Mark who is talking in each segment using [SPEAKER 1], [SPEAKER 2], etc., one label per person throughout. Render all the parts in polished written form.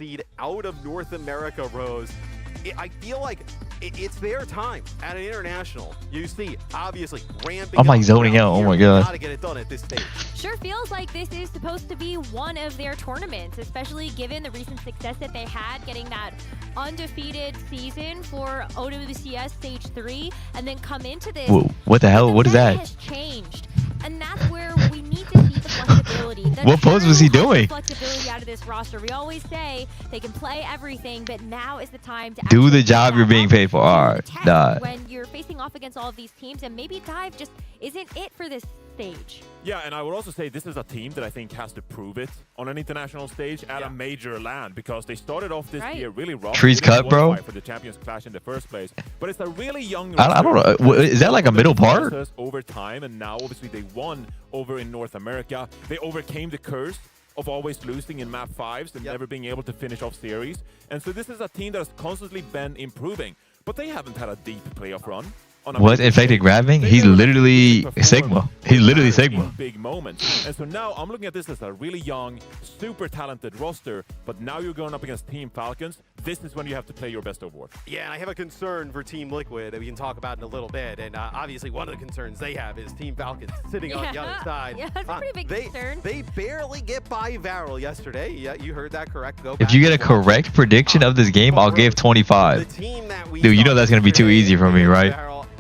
[SPEAKER 1] seed out of North America, Rose. I feel like it's their time at an international. You see, obviously, ramping
[SPEAKER 2] I'm like zoning out. Oh my god.
[SPEAKER 1] Gotta get it done at this stage.
[SPEAKER 3] Sure feels like this is supposed to be one of their tournaments, especially given the recent success that they had getting that undefeated season for OWCS Stage 3, and then come into this.
[SPEAKER 2] Whoa, what the hell? What is that?
[SPEAKER 3] Has changed, and that's where we need to see the flexibility.
[SPEAKER 2] What pose was he doing?
[SPEAKER 3] Flexibility out of this roster. We always say they can play everything, but now is the time to
[SPEAKER 2] do the job you're being paid for. All right, nah.
[SPEAKER 3] When you're facing off against all of these teams, and maybe dive just isn't it for this stage.
[SPEAKER 4] Yeah, and I would also say this is a team that I think has to prove it on an international stage at a major land, because they started off this year really rough.
[SPEAKER 2] Trees cut, bro.
[SPEAKER 4] For the Champions Clash in the first place, but it's a really young.
[SPEAKER 2] I don't know. Is that like a middle part?
[SPEAKER 4] Over time, and now obviously they won over in North America. They overcame the curse of always losing in map 5s and never being able to finish off series. And so this is a team that has constantly been improving, but they haven't had a deep playoff run.
[SPEAKER 2] What infected grabbing? He's literally Sigma. He's literally Sigma.
[SPEAKER 4] Big moments. And so now I'm looking at this as a really young, super talented roster, but now you're going up against Team Falcons. This is when you have to play your best Overwatch.
[SPEAKER 1] Yeah, and I have a concern for Team Liquid that we can talk about in a little bit. And obviously one of the concerns they have is Team Falcons sitting on the other side.
[SPEAKER 3] Yeah, that's a pretty big concern.
[SPEAKER 1] They barely get by Varel yesterday. Yeah, you heard that correct.
[SPEAKER 2] If you get a correct prediction of this game, I'll give 25. Dude, you know that's going to be too easy for me, right?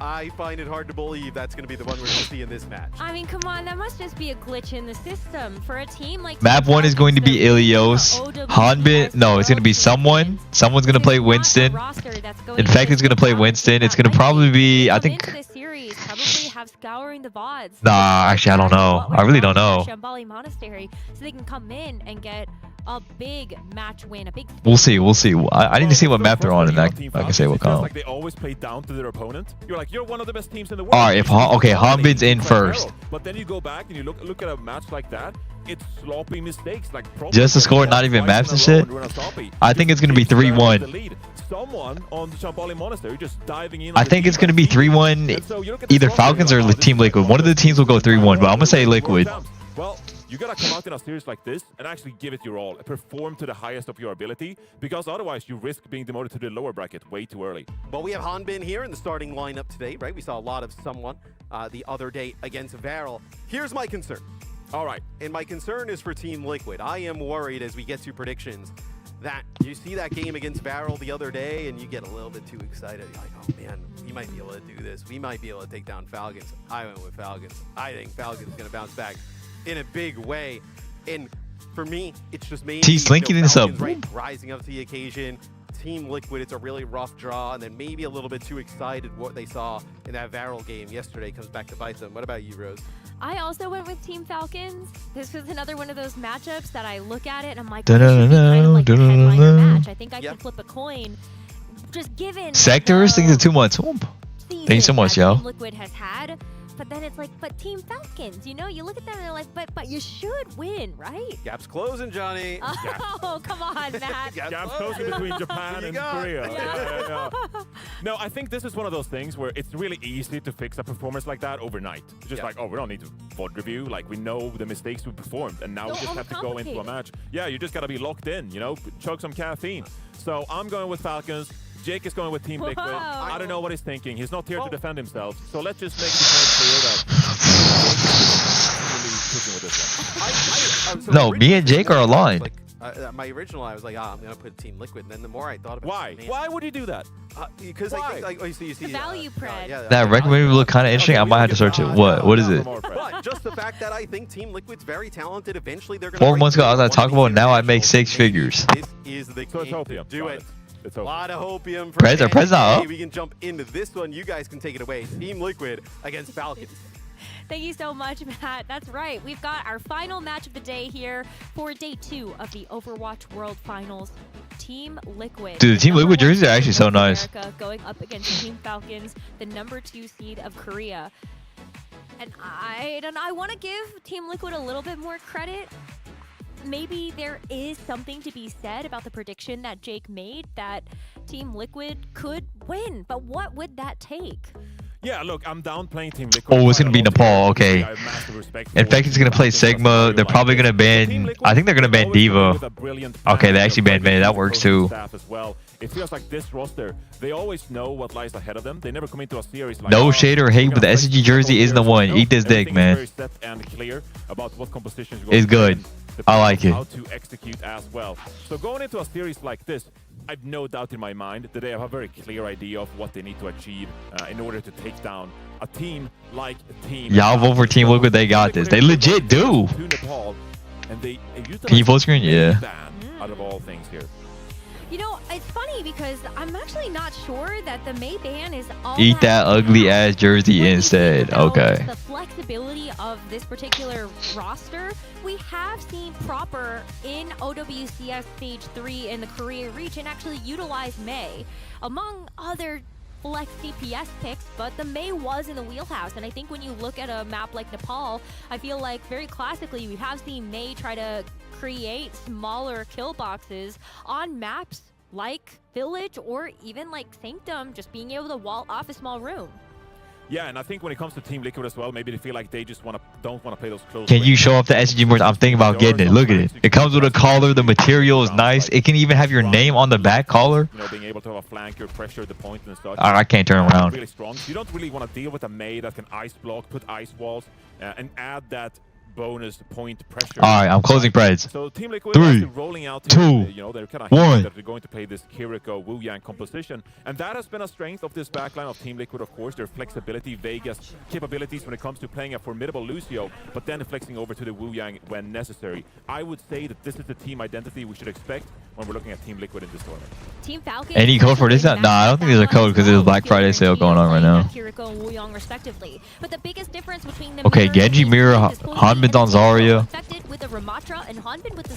[SPEAKER 1] I find it hard to believe that's going to be the one we're going to see in this match.
[SPEAKER 3] I mean, come on, that must just be a glitch in the system for a team like.
[SPEAKER 2] Map 1 is going to be Ilios. Hanbit, no, it's going to be someone. Someone's going to play Winston. Infect is going to play Winston. It's going to probably be, I think.
[SPEAKER 3] Probably have scouring the VODs.
[SPEAKER 2] Nah, actually, I don't know. I really don't know.
[SPEAKER 3] Shambali Monastery, so they can come in and get a big match win, a big.
[SPEAKER 2] We'll see. We'll see. I need to see what map they're on, and I can say what count.
[SPEAKER 4] Like they always play down to their opponent. You're like, you're one of the best teams in the world.
[SPEAKER 2] All right, if Hanbit's in first.
[SPEAKER 4] But then you go back and you look at a match like that. It's sloppy mistakes, like
[SPEAKER 2] just to score, not even maps and shit. I think it's gonna be 3-1.
[SPEAKER 4] Someone on the Shambali Monastery just diving in.
[SPEAKER 2] I think it's gonna be 3-1. Either Falcons or Team Liquid. One of the teams will go 3-1, but I'm gonna say Liquid.
[SPEAKER 4] Well, you gotta come out in a series like this and actually give it your all, perform to the highest of your ability, because otherwise you risk being demoted to the lower bracket way too early.
[SPEAKER 1] Well, we have Hanbin here in the starting lineup today, right? We saw a lot of someone the other day against Varel. Here's my concern. All right, and my concern is for Team Liquid. I am worried as we get to predictions that you see that game against Varel the other day and you get a little bit too excited. You're like, oh man, we might be able to do this. We might be able to take down Falcons. I went with Falcons. I think Falcons is going to bounce back in a big way. And for me, it's just mainly
[SPEAKER 2] He's linking this up.
[SPEAKER 1] Right, rising up to the occasion. Team Liquid, it's a really rough draw, and then maybe a little bit too excited what they saw in that Varel game yesterday comes back to bite them. What about you, Rose?
[SPEAKER 3] I also went with Team Falcons. This was another one of those matchups that I look at it and I'm like,
[SPEAKER 2] kind of like
[SPEAKER 3] the headliner match. I think I can flip a coin. Just given
[SPEAKER 2] sectors, things are too much. Thanks so much, yo.
[SPEAKER 3] Liquid has had. But then it's like, but Team Falcons, you know, you look at them and they're like, but you should win, right?
[SPEAKER 1] Gap's closing, Johnny.
[SPEAKER 3] Oh, come on, Matt.
[SPEAKER 4] Gap's closing between Japan and Korea. Yeah. No, I think this is one of those things where it's really easy to fix a performance like that overnight. It's just like, oh, we don't need to VOD review. Like, we know the mistakes we performed, and now we just have to go into a match. Yeah, you just got to be locked in, you know, chug some caffeine. So I'm going with Falcons. Jake is going with Team Liquid. I don't know what he's thinking. He's not here to defend himself. So let's just make the point clear that Jake is really pushing with this one.
[SPEAKER 2] No, me and Jake are aligned.
[SPEAKER 1] Like, my original, I was like, I'm going to put Team Liquid. And then the more I thought about
[SPEAKER 4] it. Why would you do that?
[SPEAKER 1] Because I think, like, you see
[SPEAKER 3] the value pred.
[SPEAKER 2] That recommended me look kind of interesting. I might have to search it. What is it?
[SPEAKER 1] But just the fact that I think Team Liquid's very talented. Eventually, they're going
[SPEAKER 2] to. 4 months ago, I was at Taco Bell. Now I make 6 figures.
[SPEAKER 1] This is the game to do it.
[SPEAKER 4] It's
[SPEAKER 1] a lot of hopium for
[SPEAKER 2] Prez up.
[SPEAKER 1] We can jump into this one. You guys can take it away. Team Liquid against Falcons.
[SPEAKER 3] Thank you so much, Matt. That's right. We've got our final match of the day here for day 2 of the Overwatch World Finals. Team Liquid.
[SPEAKER 2] Dude, the Team Liquid jerseys are actually so nice.
[SPEAKER 3] America going up against Team Falcons, the #2 seed of Korea. And I want to give Team Liquid a little bit more credit. Maybe there is something to be said about the prediction that Jake made that Team Liquid could win, but what would that take?
[SPEAKER 4] Yeah, look, I'm down playing Team Liquid.
[SPEAKER 2] Oh, it's gonna be Nepal. Okay.
[SPEAKER 4] I have massive respect for
[SPEAKER 2] Infected's gonna play Sigma. They're probably gonna ban. I think they're gonna ban Diva. Okay, they actually banned May. That works too.
[SPEAKER 4] As well. It feels like this roster, they always know what lies ahead of them. They never come into a series like
[SPEAKER 2] No shade or hate, but the SG jersey isn't the one. Eat this dick, man.
[SPEAKER 4] Very set and clear about what compositions
[SPEAKER 2] It's good. I like it.
[SPEAKER 4] How to execute as well. So going into a series like this, I've no doubt in my mind that they have a very clear idea of what they need to achieve in order to take down a team like Team.
[SPEAKER 2] Y'all vote for Team Liquid. They got this. They legit do.
[SPEAKER 4] To Nepal, and they
[SPEAKER 2] Can you full screen? Yeah.
[SPEAKER 4] Out of all things here.
[SPEAKER 3] You know, it's funny because I'm actually not sure that the May ban is all
[SPEAKER 2] Eat that ugly ass jersey instead. Okay.
[SPEAKER 3] The flexibility of this particular roster, we have seen Proper in OWCS Stage 3 in the Korea region actually utilize May, among other flex DPS picks, but the May was in the wheelhouse. And I think when you look at a map like Nepal, I feel like very classically we have seen May try to create smaller kill boxes on maps like Village or even like Sanctum, just being able to wall off a small room.
[SPEAKER 4] Yeah, and I think when it comes to Team Liquid as well, maybe they feel like they just don't want to play those close.
[SPEAKER 2] Can you show off the SG more? I'm thinking about getting it. Look at it. It comes with a collar. The material is nice. It can even have your name on the back collar.
[SPEAKER 4] You know, being able to have a flanker, pressure the point and such.
[SPEAKER 2] I can't turn around.
[SPEAKER 4] Really strong. You don't really want to deal with a May that can ice block, put ice walls, and add that bonus point pressure.
[SPEAKER 2] All right, I'm closing Preds.
[SPEAKER 4] So Team Liquid
[SPEAKER 2] 3,
[SPEAKER 4] rolling out
[SPEAKER 2] 2,
[SPEAKER 4] you know, they're kind of
[SPEAKER 2] 1.
[SPEAKER 4] that they're going to play this Kiriko Wu Yang composition, and that has been a strength of this backline of Team Liquid. Of course, their flexibility, Vegas capabilities when it comes to playing a formidable Lucio, but then flexing over to the Wu Yang when necessary. I would say that this is the team identity we should expect when we're looking at Team Liquid in this tournament.
[SPEAKER 3] Team Falcons.
[SPEAKER 2] Any code for this? Nah, I don't think there's a code because there's a Black Friday sale going on right now.
[SPEAKER 3] Kiriko and Wu Yang respectively. But the biggest difference between them.
[SPEAKER 2] Okay, Genji mirror, Hanbin's on Zarya.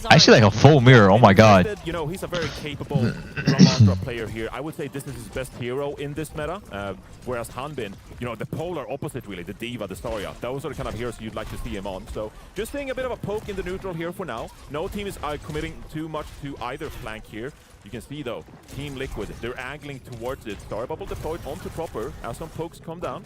[SPEAKER 2] I actually like a full mirror. Oh my god.
[SPEAKER 4] You know, he's a very capable Ramatra player here. I would say this is his best hero in this meta. Whereas Hanbin, you know, the polar opposite really, the Diva, the Zarya. Those are the kind of heroes you'd like to see him on. So just seeing a bit of a poke in the neutral here for now. No team is committing too much to either flank here. You can see though, Team Liquid, they're angling towards it. Star Bubble deployed onto Proper as some pokes come down.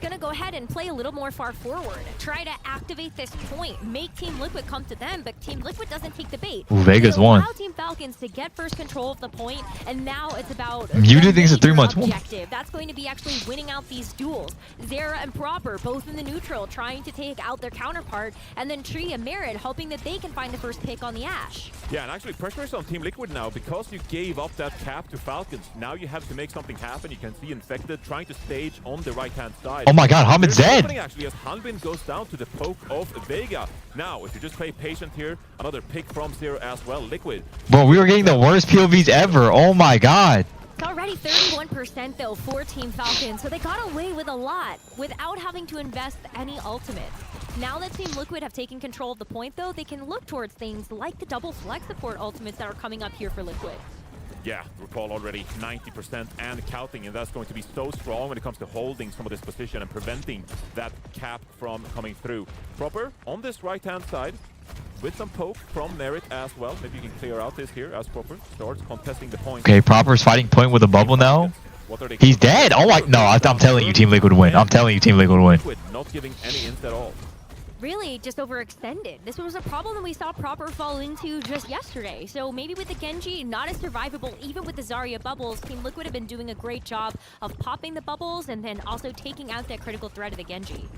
[SPEAKER 3] Gonna go ahead and play a little more far forward, try to activate this point, make Team Liquid come to them, but Team Liquid doesn't take the bait.
[SPEAKER 2] Ooh, Vegas won.
[SPEAKER 3] Allow Team Falcons to get first control of the point, and now it's about
[SPEAKER 2] you do think it's a 3-month
[SPEAKER 3] objective. That's going to be actually winning out these duels. Zera and Proper both in the neutral, trying to take out their counterpart, and then Tree and Merit hoping that they can find the first pick on the Ashe.
[SPEAKER 4] Yeah, and actually pressure is on Team Liquid now because you gave up that cap to Falcons. Now you have to make something happen. You can see Infected trying to stage on the right-hand side.
[SPEAKER 2] Oh my god, Hanbin's dead!
[SPEAKER 4] Actually, as Hanbin goes down to the poke of Vega. Now, if you just play patient here, another pick from Zero as well, Liquid.
[SPEAKER 2] Bro, we were getting the worst POVs ever. Oh my god.
[SPEAKER 3] It's already 31% though for Team Falcons, so they got away with a lot without having to invest any ultimates. Now that Team Liquid have taken control of the point though, they can look towards things like the double flex support ultimates that are coming up here for Liquid.
[SPEAKER 4] Yeah, RuPaul already 90% and counting, and that's going to be so strong when it comes to holding some of this position and preventing that cap from coming through. Proper on this right-hand side with some poke from Merit as well. Maybe you can clear out this here as Proper starts contesting the point.
[SPEAKER 2] Okay, Proper's fighting point with a bubble now. He's dead. Oh my, no, I'm telling you Team Liquid win. I'm telling you Team Liquid win.
[SPEAKER 4] Not giving any hints at all.
[SPEAKER 3] Really just overextended. This was a problem that we saw Proper fall into just yesterday. So maybe with the Genji, not as survivable, even with the Zarya bubbles, Team Liquid have been doing a great job of popping the bubbles and then also taking out that critical threat of the Genji.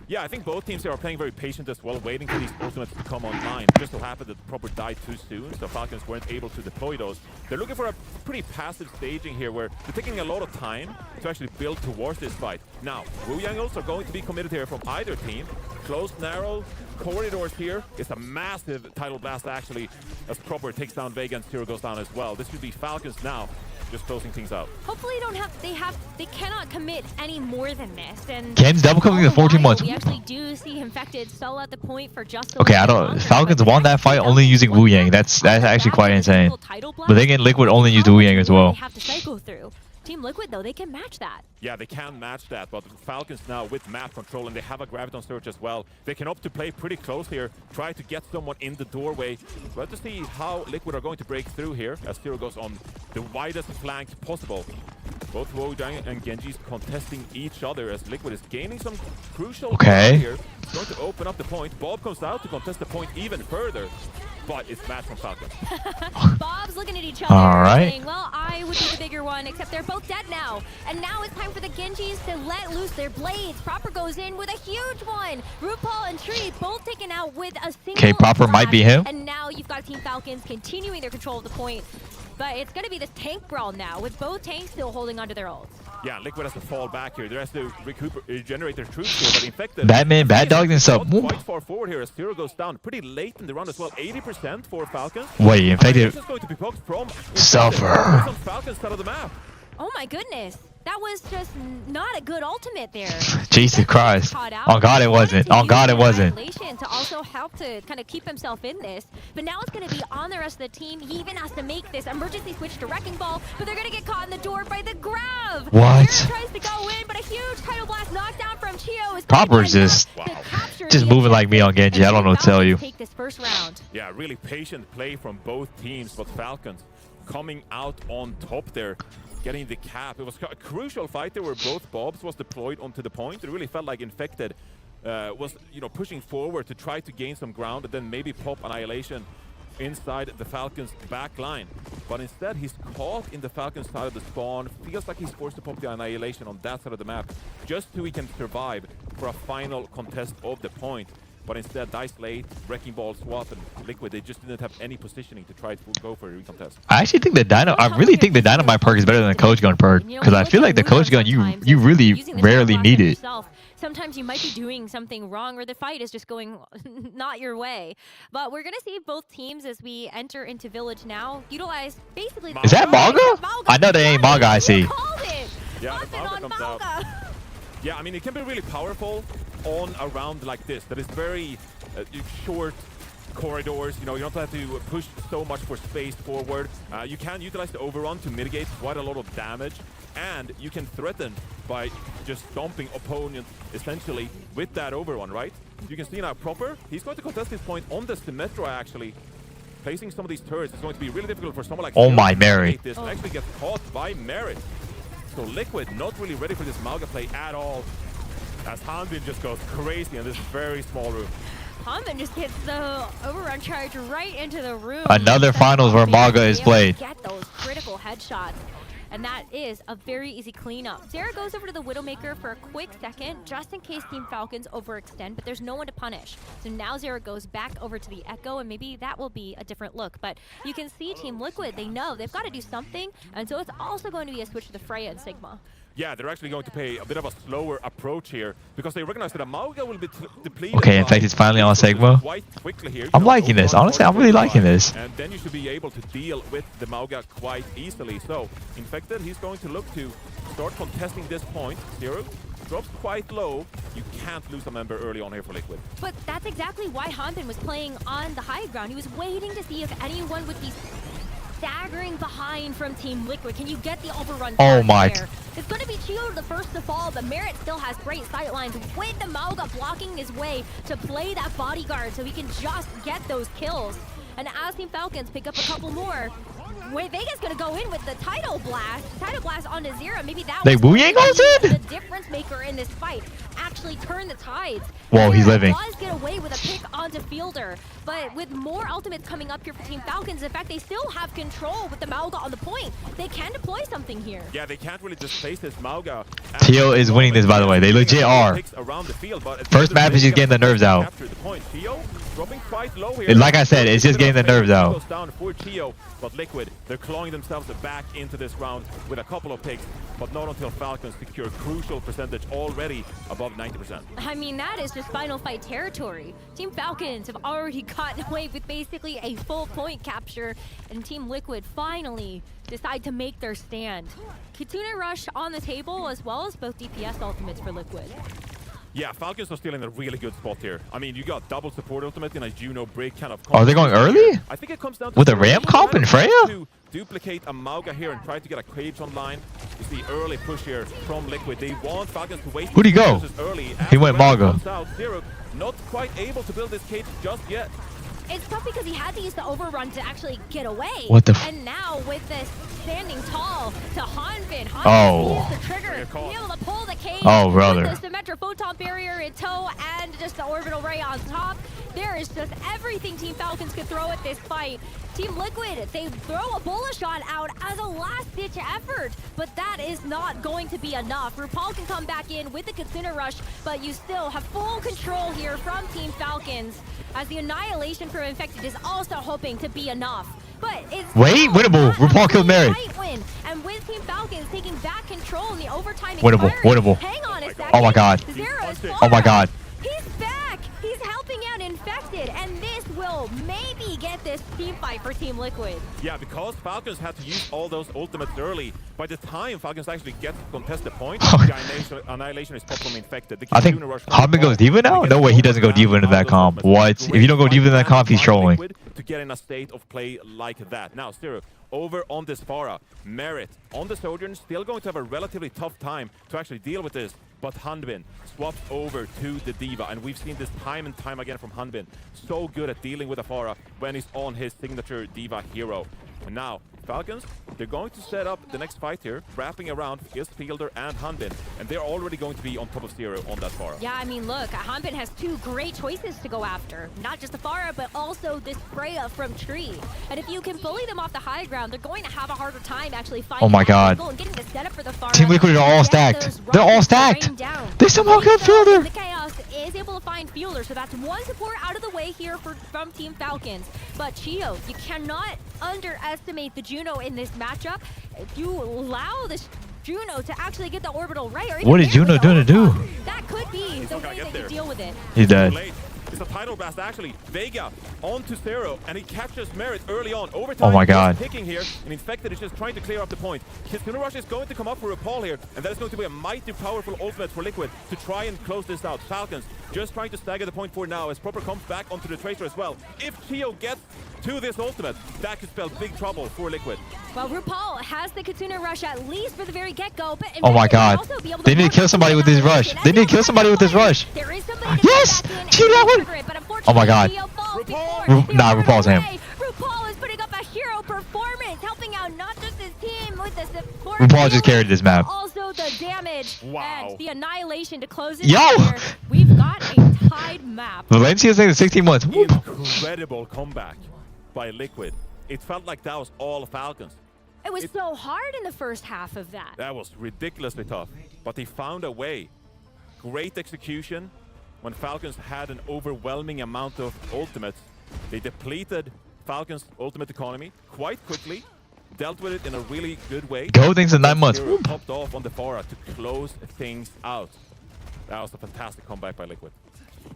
[SPEAKER 4] Yeah, I think both teams here are playing very patient as well, waiting for these ultimates to come online. Just so happened that Proper died too soon, so Falcons weren't able to deploy those. They're looking for a pretty passive staging here, where they're taking a lot of time to actually build towards this fight. Now, Wu Yangles are going to be committed here from either team. Close, narrow corridors here. It's a massive tidal blast, actually, as Proper takes down Vega and Zero goes down as well. This should be Falcons now, just closing things out.
[SPEAKER 3] Hopefully they cannot commit any more than this. And
[SPEAKER 2] Ken's double coming in 14 months.
[SPEAKER 3] We actually do see Infected sell at the point for just
[SPEAKER 2] okay, I don't. Falcons won that fight only using Wu Yang. That's actually quite insane. But they get Liquid only use the Wu Yang as well.
[SPEAKER 3] They have to cycle through. Team Liquid, though, they can match that.
[SPEAKER 4] Yeah, they can match that, but Falcons now with map control, and they have a Graviton Surge as well. They can opt to play pretty close here, try to get someone in the doorway. We'll have to see how Liquid are going to break through here, as Zero goes on the widest flank possible. Both Wojang and Genji's contesting each other as Liquid is gaining some crucial
[SPEAKER 2] Okay.
[SPEAKER 4] ground here. It's going to open up the point. Bob comes out to contest the point even further, but it's match from Falcons.
[SPEAKER 3] Bob's looking at each other saying, well, I would be the bigger one, except they're both dead now. And now it's time for the Genjis to let loose their blades. Proper goes in with a huge one. RuPaul and Tree both taken out with a single
[SPEAKER 2] Okay, Proper might be him.
[SPEAKER 3] And now you've got Team Falcons continuing their control of the point. But it's going to be this tank brawl now, with both tanks still holding onto their ults.
[SPEAKER 4] Yeah, Liquid has to fall back here. They has to regenerate their troops here, but Infected...
[SPEAKER 2] Batman, Bad Dog and stuff.
[SPEAKER 4] Quite far forward here as Zero goes down pretty late in the round as well. 80% for Falcons.
[SPEAKER 2] Wait, Infected.
[SPEAKER 4] This is going to be poked from
[SPEAKER 2] Suffer.
[SPEAKER 4] Some Falcons out of the map.
[SPEAKER 3] Oh my goodness. That was just not a good ultimate there.
[SPEAKER 2] Jesus Christ. On God it wasn't. On God it wasn't.
[SPEAKER 3] To also help to kind of keep himself in this. But now it's going to be on the rest of the team. He even has to make this emergency switch to Wrecking Ball, but they're going to get caught in the door by the grab.
[SPEAKER 2] What?
[SPEAKER 3] Tries to go in, but a huge Tidal Blast knockdown from Chio is
[SPEAKER 2] Proper's just moving like me on Genji. I don't know what to tell you.
[SPEAKER 3] Take this first round.
[SPEAKER 4] Yeah, really patient play from both teams, but Falcons coming out on top there. Getting the cap. It was a crucial fight there where both Bobs was deployed onto the point. It really felt like Infected was, pushing forward to try to gain some ground and then maybe pop Annihilation inside the Falcons' back line. But instead, he's caught in the Falcons' side of the spawn. Feels like he's forced to pop the Annihilation on that side of the map just so he can survive for a final contest of the point. But instead, Dice late, Wrecking Ball, Swap, and Liquid, they just didn't have any positioning to try to go for a recontest.
[SPEAKER 2] I actually think I really think the Dynamite perk is better than the Coach Gun perk. Because I feel like the Coach Gun, you really rarely need it.
[SPEAKER 3] Sometimes you might be doing something wrong or the fight is just going not your way. But we're going to see both teams as we enter into Village now utilize basically...
[SPEAKER 2] Is that Mauga? I know they ain't Mauga, I see.
[SPEAKER 4] Yeah, the Mauga comes out. Yeah, I mean, it can be really powerful on a round like this that is very short corridors. You don't have to push so much for space forward. You can utilize the overrun to mitigate quite a lot of damage, and you can threaten by just stomping opponents essentially with that overrun, right? You can see now Proper, he's going to contest his point on the Symmetra actually. Placing some of these turrets is going to be really difficult for someone like
[SPEAKER 2] oh my Mary.
[SPEAKER 4] This and actually gets caught by Merit. So Liquid not really ready for this Mauga play at all, as Hanbin just goes crazy in this very small room.
[SPEAKER 3] Hanbin just gets the overrun charge right into the room.
[SPEAKER 2] Another finals where Mauga is played.
[SPEAKER 3] Get those critical headshots. And that is a very easy cleanup. Sarah goes over to the Widowmaker for a quick second, just in case Team Falcons overextend, but there's no one to punish. So now Zara goes back over to the Echo, and maybe that will be a different look. But you can see Team Liquid, they know they've got to do something, and so it's also going to be a switch to the Freya and Sigma.
[SPEAKER 4] Yeah, they're actually going to pay a bit of a slower approach here because they recognize that a Mauga will be depleted.
[SPEAKER 2] Okay, in fact, it's finally on Sigma.
[SPEAKER 4] Quite quickly here.
[SPEAKER 2] I'm liking this. Honestly, I'm really liking this.
[SPEAKER 4] And then you should be able to deal with the Mauga quite easily. So, Infected, he's going to look to start contesting this point. Zero drops quite low. You can't lose a member early on here for Liquid.
[SPEAKER 3] But that's exactly why Hanbin was playing on the high ground. He was waiting to see if anyone would be staggering behind from Team Liquid. Can you get the overrun?
[SPEAKER 2] Oh my.
[SPEAKER 3] There? It's going to be Chio the first to fall, but Merit still has great sight lines with the Mauga blocking his way to play that bodyguard so he can just get those kills. And as Team Falcons pick up a couple more, Vega's going to go in with the Tidal Blast onto Zero. Maybe that was
[SPEAKER 2] the
[SPEAKER 3] difference maker in this fight. Actually turn the tides.
[SPEAKER 2] Whoa, he's living.
[SPEAKER 3] Does get away with a pick onto Fielder, but with more ultimates coming up here for Team Falcons, in fact, they still have control with the Mauga on the point. They can deploy something here.
[SPEAKER 4] Yeah, they can't really just place this Mauga.
[SPEAKER 2] Tio is winning this, by the way. They legit are. First map is just getting the nerves out. Like I said, it's just getting the nerves out.
[SPEAKER 4] But Liquid, they're clawing themselves back into this round with a couple of picks, but not until Falcons secure crucial percentage already above 90%.
[SPEAKER 3] I mean, that is just final fight territory. Team Falcons have already gotten away with basically a full point capture, and Team Liquid finally decide to make their stand. Kitsune Rush on the table, as well as both DPS ultimates for Liquid.
[SPEAKER 4] Yeah, Falcons are still in a really good spot here. I mean, you got double support ultimate and a Juno break kind of.
[SPEAKER 2] Are they going early?
[SPEAKER 4] I think it comes down to
[SPEAKER 2] with a Ram comp and Freya?
[SPEAKER 4] To duplicate a Mauga here and try to get a Cage online. You see early push here from Liquid. They want Falcons to waste.
[SPEAKER 2] Who'd he go?
[SPEAKER 4] Early.
[SPEAKER 2] He went Mauga.
[SPEAKER 4] Zero, not quite able to build this Cage just yet.
[SPEAKER 3] it's tough because he had to use the overrun to actually get away.
[SPEAKER 2] What the
[SPEAKER 3] And now with this standing tall to Hanbin.
[SPEAKER 2] Oh.
[SPEAKER 3] Used the trigger, be able to pull the cage.
[SPEAKER 2] Oh, brother.
[SPEAKER 3] With the Symmetra Photon Barrier in tow and just the Orbital Ray on top. There is just everything Team Falcons could throw at this fight. Team Liquid, they throw a bullet shot out as a last-ditch effort, but that is not going to be enough. RuPaul can come back in with the Kitsuna Rush, but you still have full control here from Team Falcons, as the Annihilation from Infected is also hoping to be enough. But it's
[SPEAKER 2] Wait, winnable. RuPaul killed Merit.
[SPEAKER 3] Win. And with Team Falcons taking back control in the overtime
[SPEAKER 2] Winnable,
[SPEAKER 3] expiring,
[SPEAKER 2] winnable.
[SPEAKER 3] hang on a second.
[SPEAKER 2] Oh my god.
[SPEAKER 3] Zero is
[SPEAKER 2] Oh my god.
[SPEAKER 3] He's back! He's helping out Infected, and this will maybe get this team fight for Team Liquid.
[SPEAKER 4] Yeah, because Falcons had to use all those ultimates early. By the time Falcons actually get to contest the point, the Annihilation is properly infected. The
[SPEAKER 2] I think Hanbin goes Diva now? No way, he doesn't go Diva into that comp. What? If you don't go Diva in that comp, he's trolling.
[SPEAKER 4] To get in a state of play like that. Now, Zero, over on this Pharah, Merit on the Sojourn, still going to have a relatively tough time to actually deal with this. But Hanbin swaps over to the Diva, and we've seen this time and time again from Hanbin. So good at dealing with Afara when he's on his signature Diva hero. And now, Falcons, they're going to set up the next fight here, wrapping around his Fielder and Hanbin, and they're already going to be on top of Zero on that Pharah.
[SPEAKER 3] Yeah, I mean, look, Hanbin has two great choices to go after. Not just the Pharah, but also this Freya from Tree. And if you can bully them off the high ground, they're going to have a harder time actually finding
[SPEAKER 2] Oh my god.
[SPEAKER 3] and getting the setup for the Pharah.
[SPEAKER 2] Team Liquid are all stacked. They're all stacked. They somehow killed Fielder.
[SPEAKER 3] The Chaos is able to find Fielder, so that's one support out of the way here from Team Falcons. But Chio, you cannot underestimate the Juno in this matchup. If you allow this Juno to actually get the orbital ray, or
[SPEAKER 2] What is Juno going to do?
[SPEAKER 3] that could be the way that you deal with it.
[SPEAKER 2] He's dead.
[SPEAKER 4] It's a tidal blast actually. Vega onto Zero, and he catches Merit early on. Overtime.
[SPEAKER 2] Oh my god.
[SPEAKER 4] Picking here, and Infected is just trying to clear up the point. Kitsuna Rush is going to come up for RuPaul here, and that is going to be a mighty powerful ultimate for Liquid to try and close this out. Falcons just trying to stagger the point for now as Proper comes back onto the Tracer as well. If Chio gets to this ultimate, that could spell big trouble for Liquid.
[SPEAKER 3] Well, RuPaul has the Kitsuna Rush at least for the very get-go, but
[SPEAKER 2] Oh my god.
[SPEAKER 3] They
[SPEAKER 2] need to kill somebody with this rush. They need to kill somebody with this rush.
[SPEAKER 3] There is somebody to
[SPEAKER 2] Yes!
[SPEAKER 3] come back in
[SPEAKER 2] Shoot that one!
[SPEAKER 3] but
[SPEAKER 2] Oh my god.
[SPEAKER 3] RuPaul's
[SPEAKER 2] him.
[SPEAKER 3] RuPaul is putting up a hero performance, helping out not just his team with the support.
[SPEAKER 2] RuPaul just carried this map.
[SPEAKER 3] Also the damage
[SPEAKER 4] Wow.
[SPEAKER 3] and the annihilation to close it
[SPEAKER 2] Yo!
[SPEAKER 3] out here. We've got a tied map.
[SPEAKER 2] Valencia's saying 16 months. Whoop.
[SPEAKER 4] Incredible comeback by Liquid. It felt like that was all Falcons.
[SPEAKER 3] It was so hard in the first half of that.
[SPEAKER 4] That was ridiculously tough, but they found a way. Great execution. When Falcons had an overwhelming amount of ultimates, they depleted Falcons' ultimate economy quite quickly, dealt with it in a really good way.
[SPEAKER 2] Go things in 9 months.
[SPEAKER 4] Zero popped off on the Pharah to close things out. That was a fantastic comeback by Liquid.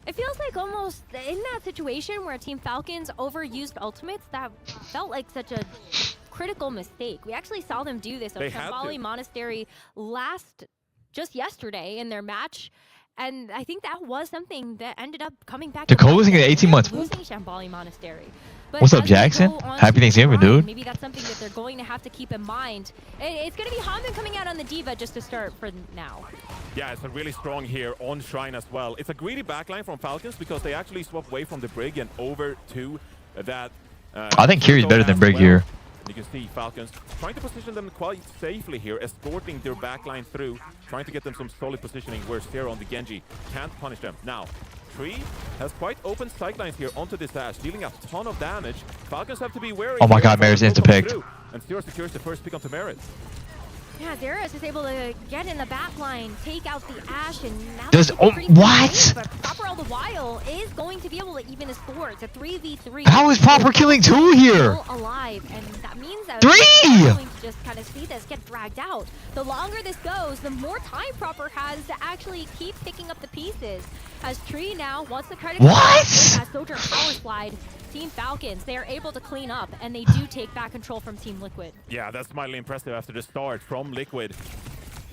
[SPEAKER 3] It feels like almost in that situation where Team Falcons overused ultimates, that felt like such a critical mistake. We actually saw them do this on
[SPEAKER 4] They had
[SPEAKER 3] Shambali
[SPEAKER 4] to.
[SPEAKER 3] Monastery just yesterday in their match. And I think that was something that ended up coming back.
[SPEAKER 2] They're
[SPEAKER 3] to bite
[SPEAKER 2] closing
[SPEAKER 3] them.
[SPEAKER 2] it 18 months.
[SPEAKER 3] Losing Shambali Monastery. But
[SPEAKER 2] What's up,
[SPEAKER 3] as they
[SPEAKER 2] Jackson?
[SPEAKER 3] go on
[SPEAKER 2] Happy
[SPEAKER 3] to
[SPEAKER 2] Thanksgiving,
[SPEAKER 3] run,
[SPEAKER 2] dude.
[SPEAKER 3] Maybe that's something that they're going to have to keep in mind. It's going to be Hanbin coming out on the Diva just to start for now.
[SPEAKER 4] Yeah, it's a really strong here on Shrine as well. It's a greedy backline from Falcons because they actually swap away from the Brig and over to that.
[SPEAKER 2] I think Kiri's better than Brig here.
[SPEAKER 4] You can see Falcons trying to position them quite safely here, escorting their backline through, trying to get them some solid positioning where Zero on the Genji can't punish them. Now, Tree has quite open sightlines here onto this dash, dealing a ton of damage. Falcons have to be wary.
[SPEAKER 2] Oh my
[SPEAKER 4] here
[SPEAKER 2] god, Merit's
[SPEAKER 4] as they
[SPEAKER 2] insta-picked.
[SPEAKER 4] through, and Zero secures the first pick onto Merit.
[SPEAKER 3] Yeah, Darius is able to get in the back line, take out the Ashe, and now
[SPEAKER 2] Does-
[SPEAKER 3] it's a pretty
[SPEAKER 2] what?
[SPEAKER 3] good game, but Proper all the while is going to be able to even the score. It's a 3v3.
[SPEAKER 2] How is Proper killing 2 here?
[SPEAKER 3] Still alive, and that means that
[SPEAKER 2] 3!
[SPEAKER 3] we're going to just kind of see this get dragged out. The longer this goes, the more time Proper has to actually keep picking up the pieces. As Tree now wants the credit.
[SPEAKER 2] What?
[SPEAKER 3] As Sojourn power slide, Team Falcons, they are able to clean up, and they do take back control from Team Liquid.
[SPEAKER 4] Yeah, that's mildly impressive after the start from Liquid.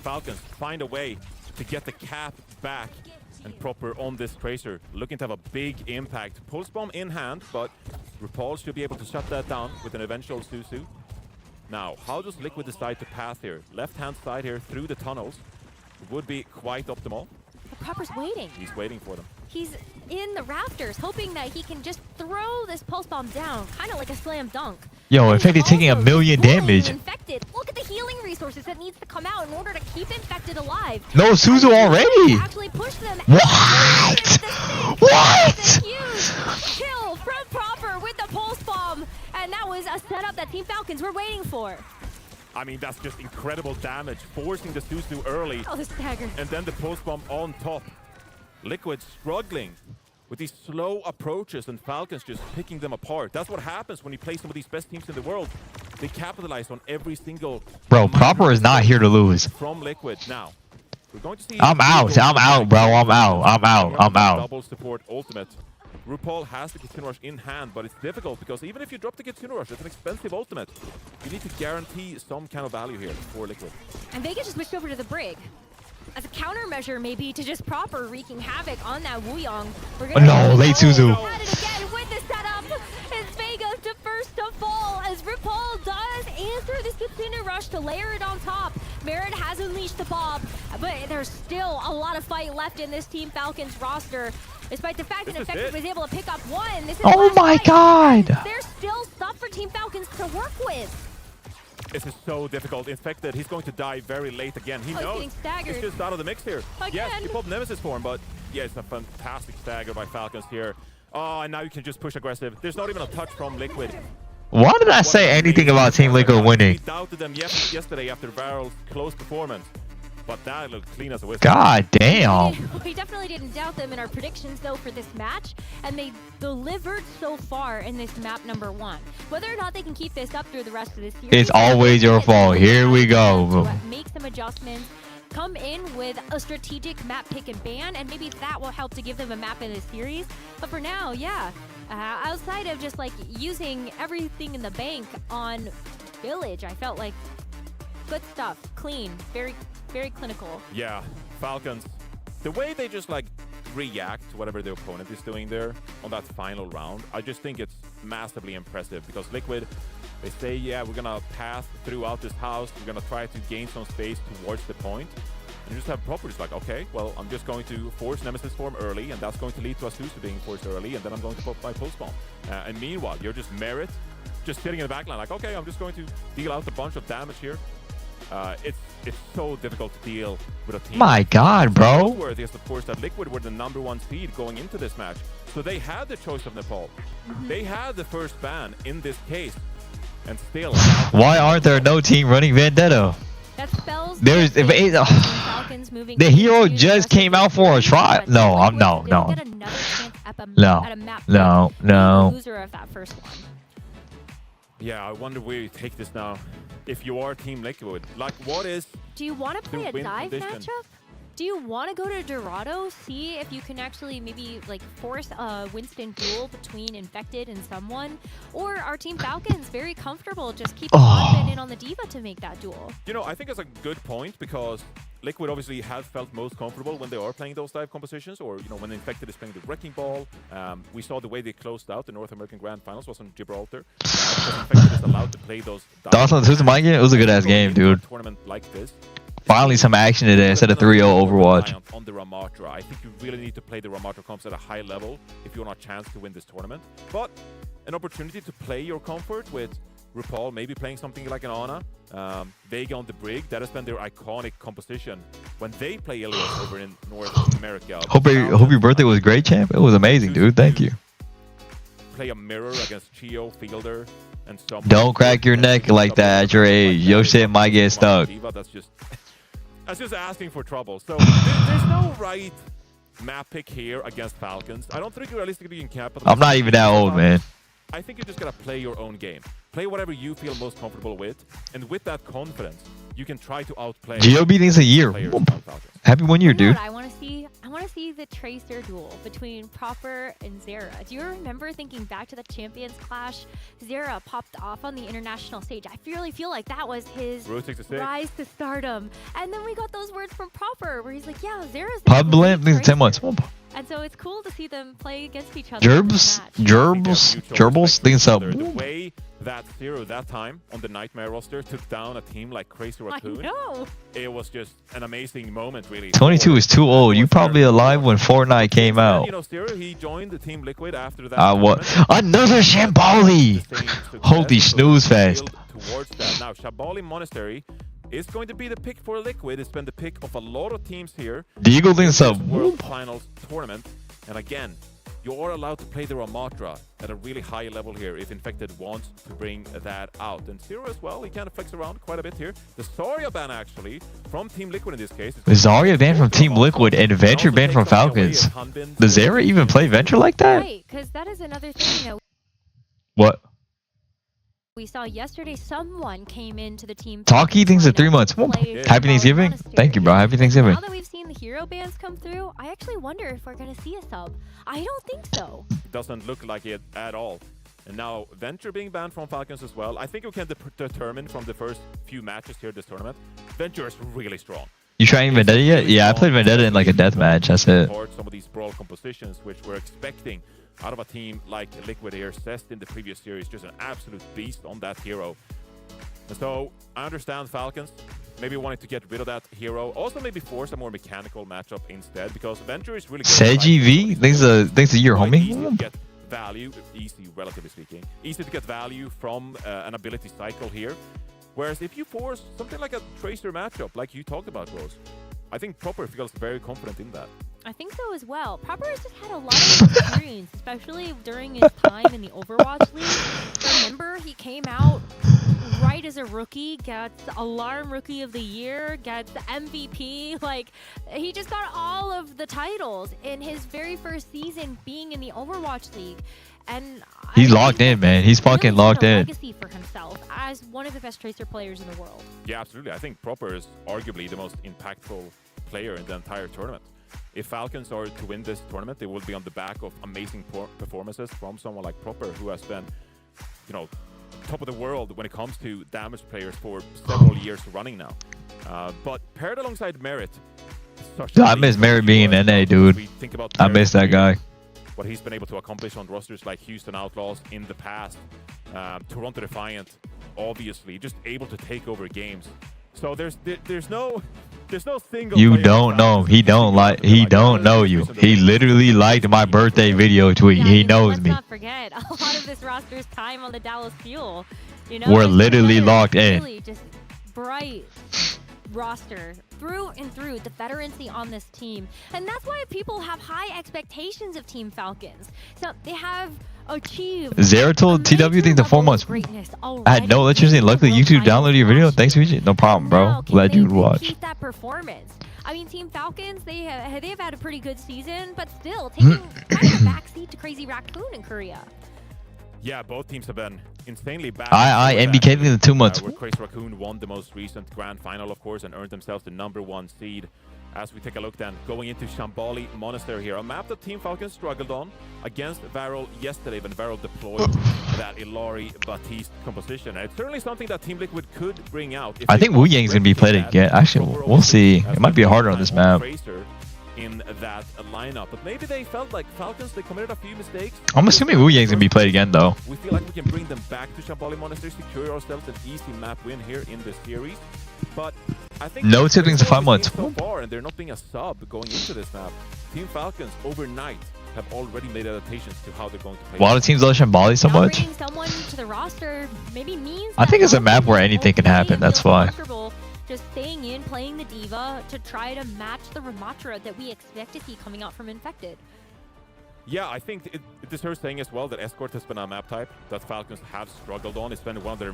[SPEAKER 4] Falcons find a way to get the cap back, and Proper on this Tracer, looking to have a big impact. Pulse Bomb in hand, but RuPaul should be able to shut that down with an eventual Susu. Now, how does Liquid decide to path here? Left-hand side here through the tunnels would be quite optimal.
[SPEAKER 3] But Proper's waiting.
[SPEAKER 4] He's waiting for them.
[SPEAKER 3] He's in the rafters, hoping that he can just throw this pulse bomb down, kind of like a slam dunk.
[SPEAKER 2] Yo, Infected taking
[SPEAKER 3] Also
[SPEAKER 2] 1,000,000
[SPEAKER 3] destroying
[SPEAKER 2] damage.
[SPEAKER 3] Infected. Look at the healing resources that needs to come out in order to keep Infected alive.
[SPEAKER 2] No, Suzu already.
[SPEAKER 3] Actually push them.
[SPEAKER 2] What? What?
[SPEAKER 3] It's a huge kill from Proper with the pulse bomb, and that was a setup that Team Falcons were waiting for.
[SPEAKER 4] I mean, that's just incredible damage, forcing the Suzu early,
[SPEAKER 3] Oh, the stagger.
[SPEAKER 4] and then the pulse bomb on top. Liquid struggling with these slow approaches, and Falcons just picking them apart. That's what happens when you play some of these best teams in the world. They capitalize on every single...
[SPEAKER 2] Bro, Proper is not here to lose.
[SPEAKER 4] From Liquid. Now, we're going to see...
[SPEAKER 2] I'm out. I'm out, bro. I'm out. I'm out. I'm out.
[SPEAKER 4] Double support ultimate. RuPaul has the Kitsune Rush in hand, but it's difficult because even if you drop the Kitsune Rush, it's an expensive ultimate. You need to guarantee some kind of value here for Liquid.
[SPEAKER 3] And Vega just switched over to the Brig. As a countermeasure, maybe, to just Proper wreaking havoc on that Wuyong.
[SPEAKER 2] No, late Suzu.
[SPEAKER 3] At it again with the setup. It's Vega the first to fall as RuPaul does answer this Kitsune Rush to layer it on top. Merit has unleashed the bomb, but there's still a lot of fight left in this Team Falcons roster. Despite the fact that Infected was able to pick up one. This is
[SPEAKER 2] Oh my god.
[SPEAKER 3] There's still stuff for Team Falcons to work with.
[SPEAKER 4] This is so difficult. Infected, he's going to die very late again. He
[SPEAKER 3] He's
[SPEAKER 4] knows.
[SPEAKER 3] getting staggered.
[SPEAKER 4] He's just out of the mix here.
[SPEAKER 3] Again.
[SPEAKER 4] Yes, you pop Nemesis for him, but yeah, it's a fantastic stagger by Falcons here. Oh, and now you can just push aggressive. There's not even a touch from Liquid.
[SPEAKER 2] Why did I say anything about Team Liquid winning?
[SPEAKER 4] We doubted them yesterday after Varel's close performance, but that looked clean as a whistle.
[SPEAKER 2] God damn.
[SPEAKER 3] We definitely didn't doubt them in our predictions, though, for this match, and they delivered so far in this map number 1. Whether or not they can keep this up through the rest of this series,
[SPEAKER 2] It's always your fault. Here we go.
[SPEAKER 3] to make some adjustments, come in with a strategic map pick and ban, and maybe that will help to give them a map in this series. But for now, yeah, outside of just like using everything in the bank on Village, I felt like good stuff, clean, very clinical.
[SPEAKER 4] Yeah, Falcons, the way they just like react to whatever the opponent is doing there on that final round, I just think it's massively impressive because Liquid, they say, yeah, we're gonna path throughout this house, we're gonna try to gain some space towards the point, and you just have properties like, okay, well, I'm just going to force Nemesis form early, and that's going to lead to Asusu being forced early, and then I'm going to pop my pulse bomb. And meanwhile, you're just Merit, just sitting in the backline like, okay, I'm just going to deal out a bunch of damage here. It's so difficult to deal with a team.
[SPEAKER 2] My god, bro.
[SPEAKER 4] Worthy is, of course, that Liquid were the #1 seed going into this match. So they had the choice of Nepal. They had the first ban in this case. And still...
[SPEAKER 2] Why aren't there no team running Vendetta?
[SPEAKER 3] That spells
[SPEAKER 2] There's
[SPEAKER 3] Falcons moving
[SPEAKER 2] the hero just came out for a try. No, I'm no.
[SPEAKER 3] Loser of that first one.
[SPEAKER 4] Yeah, I wonder where you take this now. If you are Team Liquid, like what is...
[SPEAKER 3] Do you want to play a
[SPEAKER 4] win
[SPEAKER 3] dive
[SPEAKER 4] condition?
[SPEAKER 3] matchup? Do you want to go to Dorado, see if you can actually maybe like force a Winston duel between Infected and someone? Or are Team Falcons very comfortable just keeping Hotman in on the Diva to make that duel?
[SPEAKER 4] You know, I think it's a good point because Liquid obviously have felt most comfortable when they are playing those dive compositions, or you know, when Infected is playing the Wrecking Ball. We saw the way they closed out the North American Grand Finals was on Gibraltar. Because Infected is allowed to play those dive
[SPEAKER 2] It was a good ass game, dude.
[SPEAKER 4] Tournament like this.
[SPEAKER 2] Finally some action today instead of 3-0 Overwatch.
[SPEAKER 4] On the Ramatra. I think you really need to play the Ramatra comps at a high level if you want a chance to win this tournament. But an opportunity to play your comfort with RuPaul, maybe playing something like an Ana, Vega on the Brig. That has been their iconic composition when they play Ilios over in North America.
[SPEAKER 2] Hope your birthday was great, champ. It was amazing, dude. Thank you.
[SPEAKER 4] Play a mirror against Chio, Fielder, and some.
[SPEAKER 2] Don't crack your neck like that at your age. Your shit might get stuck.
[SPEAKER 4] That's just asking for trouble. So there's no right map pick here against Falcons. I don't think realistically you can capitalize.
[SPEAKER 2] I'm not even that old, man.
[SPEAKER 4] I think you just gotta play your own game. Play whatever you feel most comfortable with, and with that confidence, you can try to outplay.
[SPEAKER 2] GOB needs a year. Happy 1 year, dude.
[SPEAKER 3] I want to see the Tracer duel between Proper and Zera. Do you remember thinking back to the Champions Clash? Zera popped off on the international stage. I really feel like that was his rise to stardom. And then we got those words from Proper where he's like, yeah, Zera's
[SPEAKER 2] Pub Limp, 10 months.
[SPEAKER 3] And so it's cool to see them play against each other. in this match.
[SPEAKER 2] Gerbils? Think so.
[SPEAKER 4] The way that Zero that time on the Nightmare roster took down a team like Crazy Raccoon,
[SPEAKER 3] I know.
[SPEAKER 4] it was just an amazing moment, really.
[SPEAKER 2] 22 is too old. You probably alive when Fortnite came
[SPEAKER 4] And,
[SPEAKER 2] out.
[SPEAKER 4] you know, Zero, he joined the Team Liquid after that.
[SPEAKER 2] What?
[SPEAKER 4] tournament.
[SPEAKER 2] Another Shambali!
[SPEAKER 4] The same success,
[SPEAKER 2] Holy
[SPEAKER 4] so
[SPEAKER 2] snooze
[SPEAKER 4] build
[SPEAKER 2] fest.
[SPEAKER 4] Towards that. Now, Shambali Monastery is going to be the pick for Liquid. It's been the pick of a lot of teams here.
[SPEAKER 2] The Eagle thinks so.
[SPEAKER 4] World Finals tournament. And again, you are allowed to play the Ramatra at a really high level here if Infected wants to bring that out. And Zero as well, he kind of flicks around quite a bit here. The Zarya ban actually, from Team Liquid in this case.
[SPEAKER 2] Zarya banned from Team Liquid and Venture banned from Falcons. Does Zara even play Venture like that?
[SPEAKER 3] Right, because that is another thing, you know.
[SPEAKER 2] What?
[SPEAKER 3] We saw yesterday someone came into the team.
[SPEAKER 2] Talkie thinks of 3 months.
[SPEAKER 3] Play
[SPEAKER 2] Happy Thanksgiving?
[SPEAKER 3] Monastery.
[SPEAKER 2] Thank you, bro. Happy Thanksgiving.
[SPEAKER 3] Now that we've seen the hero bans come through, I actually wonder if we're going to see a sub. I don't think so.
[SPEAKER 4] Doesn't look like it at all. And now Venture being banned from Falcons as well. I think we can determine from the first few matches here this tournament, Venture is really strong.
[SPEAKER 2] You trying Vendetta yet? Yeah, I played Vendetta in like a death match. That's it.
[SPEAKER 4] Some of these brawl compositions, which we're expecting out of a team like Liquid here. Cest in the previous series, just an absolute beast on that hero. And so I understand Falcons maybe wanting to get rid of that hero. Also maybe force a more mechanical matchup instead, because Venture is really good.
[SPEAKER 2] Seiji V? Thanks a year,
[SPEAKER 4] Quite easy to
[SPEAKER 2] homie.
[SPEAKER 4] get value, easy relatively speaking, easy to get value from an ability cycle here. Whereas if you force something like a Tracer matchup, like you talked about, Rose, I think Proper feels very confident in that.
[SPEAKER 3] I think so as well. Proper has just had a lot of experience, especially during his time in the Overwatch League. Remember, he came out right as a rookie, gets Alarm Rookie of the Year, gets MVP. Like, he just got all of the titles in his very first season being in the Overwatch League. And
[SPEAKER 2] He's locked in, man. He's fucking
[SPEAKER 3] really
[SPEAKER 2] locked
[SPEAKER 3] set a
[SPEAKER 2] in.
[SPEAKER 3] legacy for himself as one of the best Tracer players in the world.
[SPEAKER 4] Yeah, absolutely. I think Proper is arguably the most impactful player in the entire tournament. If Falcons are to win this tournament, they will be on the back of amazing performances from someone like Proper, who has been, you know, top of the world when it comes to damage players for several years running now. But paired alongside Merit,
[SPEAKER 2] I miss Merit being in NA, dude. I miss that guy.
[SPEAKER 4] What he's been able to accomplish on rosters like Houston Outlaws in the past, Toronto Defiant, obviously, just able to take over games. So there's no single.
[SPEAKER 2] You don't know. He don't know you. He literally liked my birthday video tweet. He knows me.
[SPEAKER 3] Let's not forget a lot of this roster's time on the Dallas Fuel. You know,
[SPEAKER 2] We're
[SPEAKER 3] it's
[SPEAKER 2] literally
[SPEAKER 3] another
[SPEAKER 2] locked in.
[SPEAKER 3] Really just bright roster through and through, the veterancy on this team. And that's why people have high expectations of Team Falcons. So they have achieved
[SPEAKER 2] Zara told TW think the 4 months. I had no electricity and luckily YouTube downloaded your video. Thanks, VG. No problem, bro. Glad you would watch.
[SPEAKER 3] Keep that performance. I mean, Team Falcons, they've had a pretty good season, but still taking kind of a backseat to Crazy Raccoon in Korea.
[SPEAKER 4] Yeah, both teams have been insanely bad.
[SPEAKER 2] NBK in the 2 months.
[SPEAKER 4] Where Crazy Raccoon won the most recent grand final, of course, and earned themselves the #1 seed. As we take a look then, going into Shambali Monastery here, a map that Team Falcons struggled on against Varel yesterday when Varel deployed that Ilari Batiste composition. And it's certainly something that Team Liquid could bring out.
[SPEAKER 2] I think Wu Yang's gonna be played again. Actually, we'll see. It might be harder on this map.
[SPEAKER 4] In that lineup, but maybe they felt like Falcons, they committed a few mistakes.
[SPEAKER 2] I'm assuming Wu Yang's gonna be played again, though.
[SPEAKER 4] We feel like we can bring them back to Shambali Monastery, secure ourselves an easy map win here in this series. But I think
[SPEAKER 2] no siblings in 5 months
[SPEAKER 4] so far, and they're not being a sub going into this map. Team Falcons overnight have already made adaptations to how they're going to play.
[SPEAKER 2] A lot of teams love Shambali so much.
[SPEAKER 3] Bringing someone to the roster maybe means
[SPEAKER 2] I think it's a map where anything can happen. That's why.
[SPEAKER 3] Just staying in, playing the Diva to try to match the Ramatra that we expect to see coming out from Infected.
[SPEAKER 4] Yeah, I think it deserves saying as well that Escort has been a map type that Falcons have struggled on. It's been one of their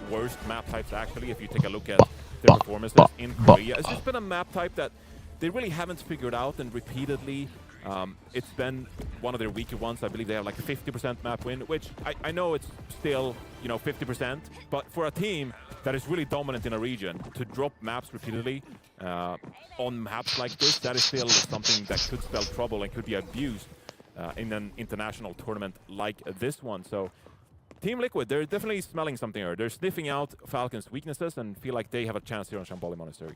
[SPEAKER 4] worst map types, actually, if you take a look at their performances in Korea. It's just been a map type that they really haven't figured out, and repeatedly it's been one of their weaker ones. I believe they have like a 50% map win, which I know it's still, you know, 50%, but for a team that is really dominant in a region, to drop maps repeatedly on maps like this, that is still something that could spell trouble and could be abused in an international tournament like this one. So Team Liquid, they're definitely smelling something here. They're sniffing out Falcons' weaknesses and feel like they have a chance here on Shambali Monastery.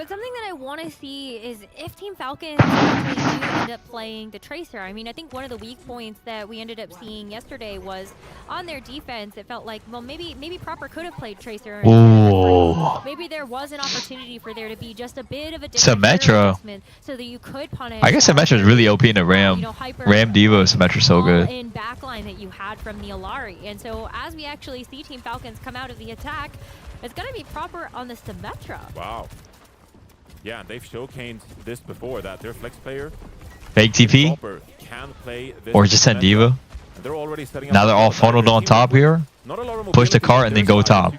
[SPEAKER 3] But something that I want to see is if Team Falcons actually do end up playing the Tracer. I mean, I think one of the weak points that we ended up seeing yesterday was on their defense. It felt like, well, maybe Proper could have played Tracer.
[SPEAKER 2] Ooh.
[SPEAKER 3] Maybe there was an opportunity for there to be just a bit of a different adjustment so that you could punish.
[SPEAKER 2] I guess Symmetra is really OP in a Ram.
[SPEAKER 3] You know,
[SPEAKER 2] Ram Diva Symmetra is so good.
[SPEAKER 3] In backline that you had from the Alari. And so as we actually see Team Falcons come out of the attack, it's going to be Proper on the Symmetra.
[SPEAKER 4] Wow. Yeah, and they've showcased this before, that their flex player
[SPEAKER 2] Fake TP?
[SPEAKER 4] can play this
[SPEAKER 2] Or just send Diva?
[SPEAKER 4] And they're already setting up.
[SPEAKER 2] Now they're all funneled on top here. Push the cart and then go top.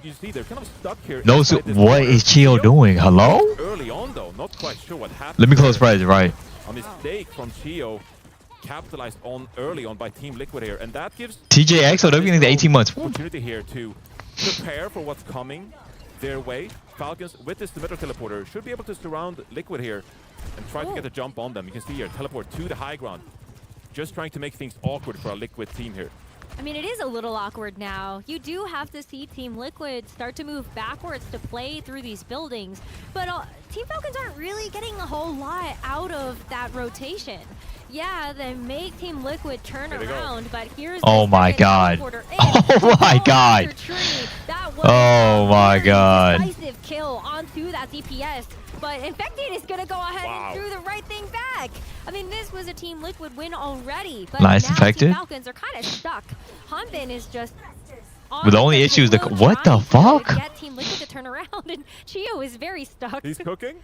[SPEAKER 2] No, so what is Chio doing? Hello?
[SPEAKER 4] Early on though, not quite sure what happened.
[SPEAKER 2] Let me close price, right.
[SPEAKER 4] A mistake from Chio, capitalized on early on by Team Liquid here, and that gives
[SPEAKER 2] TJX, they're getting the 18 months.
[SPEAKER 4] Opportunity here to prepare for what's coming their way. Falcons with this Symmetra teleporter should be able to surround Liquid here and try to get a jump on them. You can see here, teleport to the high ground. Just trying to make things awkward for a Liquid team here.
[SPEAKER 3] I mean, it is a little awkward now. You do have to see Team Liquid start to move backwards to play through these buildings. But Team Falcons aren't really getting a whole lot out of that rotation. Yeah, they make Team Liquid turn around, but here's
[SPEAKER 2] oh my god. Oh my god. Oh my god.
[SPEAKER 3] Decisive kill onto that DPS, but Infected is gonna go ahead and do the right thing back. I mean, this was a Team Liquid win already, but
[SPEAKER 2] nice
[SPEAKER 3] now
[SPEAKER 2] Infected.
[SPEAKER 3] Team Falcons are kind of stuck. Hanbin is just
[SPEAKER 2] but the only issue is the what the fuck?
[SPEAKER 3] Get Team Liquid to turn around, and Chio is very stuck.
[SPEAKER 4] He's cooking.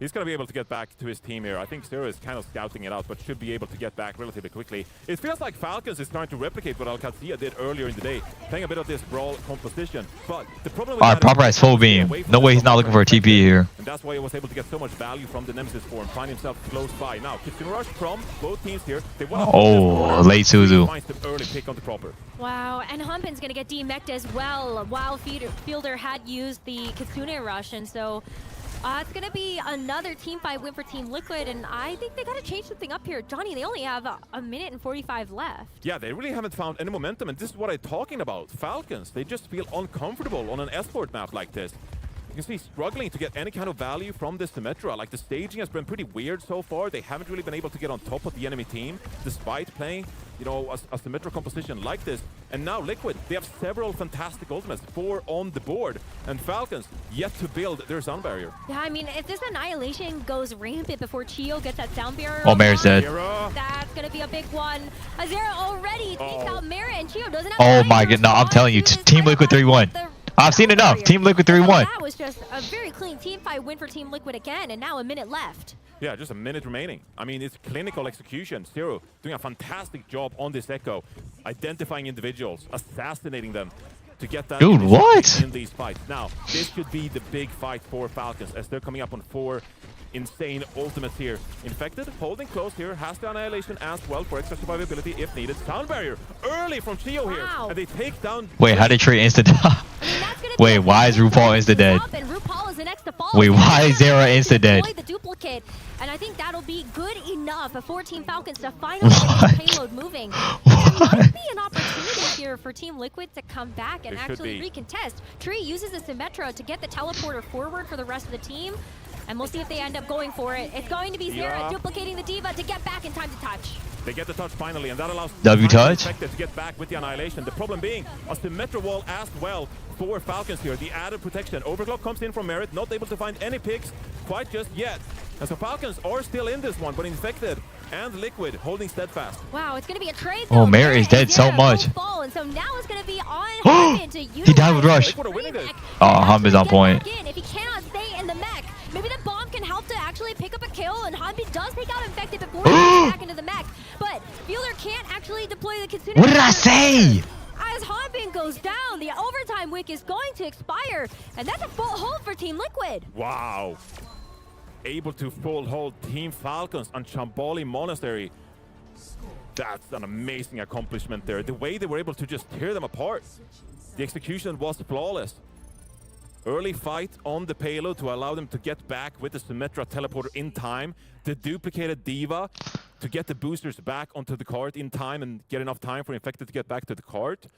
[SPEAKER 4] He's going to be able to get back to his team here. I think Zero is kind of scouting it out, but should be able to get back relatively quickly. It feels like Falcons is trying to replicate what Alcazia did earlier in the day, playing a bit of this brawl composition. But the problem with
[SPEAKER 2] Proper has full beam. No way he's not looking for a TP here.
[SPEAKER 4] And that's why he was able to get so much value from the Nemesis form, find himself close by. Now, Kitsune Rush from both teams here. They want
[SPEAKER 2] late Suzu.
[SPEAKER 4] Finds the early pick on the Proper.
[SPEAKER 3] Wow, and Hanbin's going to get demeched as well, while Fielder had used the Kitsune Rush, and so it's going to be another team fight win for Team Liquid, and I think they got to change something up here. Johnny, they only have a minute and 45 left.
[SPEAKER 4] Yeah, they really haven't found any momentum, and this is what I'm talking about. Falcons, they just feel uncomfortable on an esport map like this. You can see struggling to get any kind of value from this Symmetra. Like, the staging has been pretty weird so far. They haven't really been able to get on top of the enemy team, despite playing, you know, a Symmetra composition like this. And now Liquid, they have several fantastic ultimates, 4 on the board. And Falcons, yet to build their sound barrier.
[SPEAKER 3] Yeah, I mean, if this Annihilation goes rampant before Chio gets that sound barrier,
[SPEAKER 2] oh, Mare's dead.
[SPEAKER 3] That's going to be a big one. Azera already takes out Mare, and Chio doesn't have
[SPEAKER 2] oh my god, no, I'm telling you, Team Liquid 3-1. I've seen enough. Team Liquid 3-1.
[SPEAKER 3] That was just a very clean team fight win for Team Liquid again, and now a minute left.
[SPEAKER 4] Yeah, just a minute remaining. I mean, it's clinical execution. Zero doing a fantastic job on this Echo, identifying individuals, assassinating them to get that
[SPEAKER 2] dude, what?
[SPEAKER 4] in these fights. Now, this could be the big fight for Falcons as they're coming up on 4 insane ultimates here. Infected, holding close here, has the Annihilation as well for extra survivability if needed. Sound barrier early from Chio here, and they take down.
[SPEAKER 2] Wait, how did trade instant? Wait, why is RuPaul insta dead? Wait, why is Zera insta dead?
[SPEAKER 3] The duplicate, and I think that'll be good enough for Team Falcons to finally get the payload moving. There might be an opportunity here for Team Liquid to come back and actually recontest. Tree uses a Symmetra to get the teleporter forward for the rest of the team. And we'll see if they end up going for it. It's going to be Zera duplicating the Diva to get back in time to touch.
[SPEAKER 4] They get the touch finally, and that allows
[SPEAKER 2] W touch
[SPEAKER 4] to get back with the Annihilation. The problem being a Symmetra wall as well for Falcons here. The added protection. Overclock comes in from Merit, not able to find any picks quite just yet. And so Falcons are still in this one, but Infected and Liquid holding steadfast.
[SPEAKER 3] Wow, it's going to be a trade.
[SPEAKER 2] Oh, Merit is dead so much.
[SPEAKER 3] Fall, and so now it's going to be on to
[SPEAKER 2] he died with Rush. Oh, Hanbin's on point.
[SPEAKER 3] If he cannot stay in the mech, maybe the bomb can help to actually pick up a kill, and Hanbin does take out Infected before he gets back into the mech. But Fielder can't actually deploy the Kitsune.
[SPEAKER 2] What did I say?
[SPEAKER 3] As Hanbin goes down, the overtime wick is going to expire, and that's a full hold for Team Liquid.
[SPEAKER 4] Wow. Able to full hold Team Falcons on Shambali Monastery. That's an amazing accomplishment there. The way they were able to just tear them apart. The execution was flawless. Early fight on the payload to allow them to get back with the Symmetra teleporter in time. The duplicated Diva to get the boosters back onto the cart in time and get enough time for Infected to get back to the cart.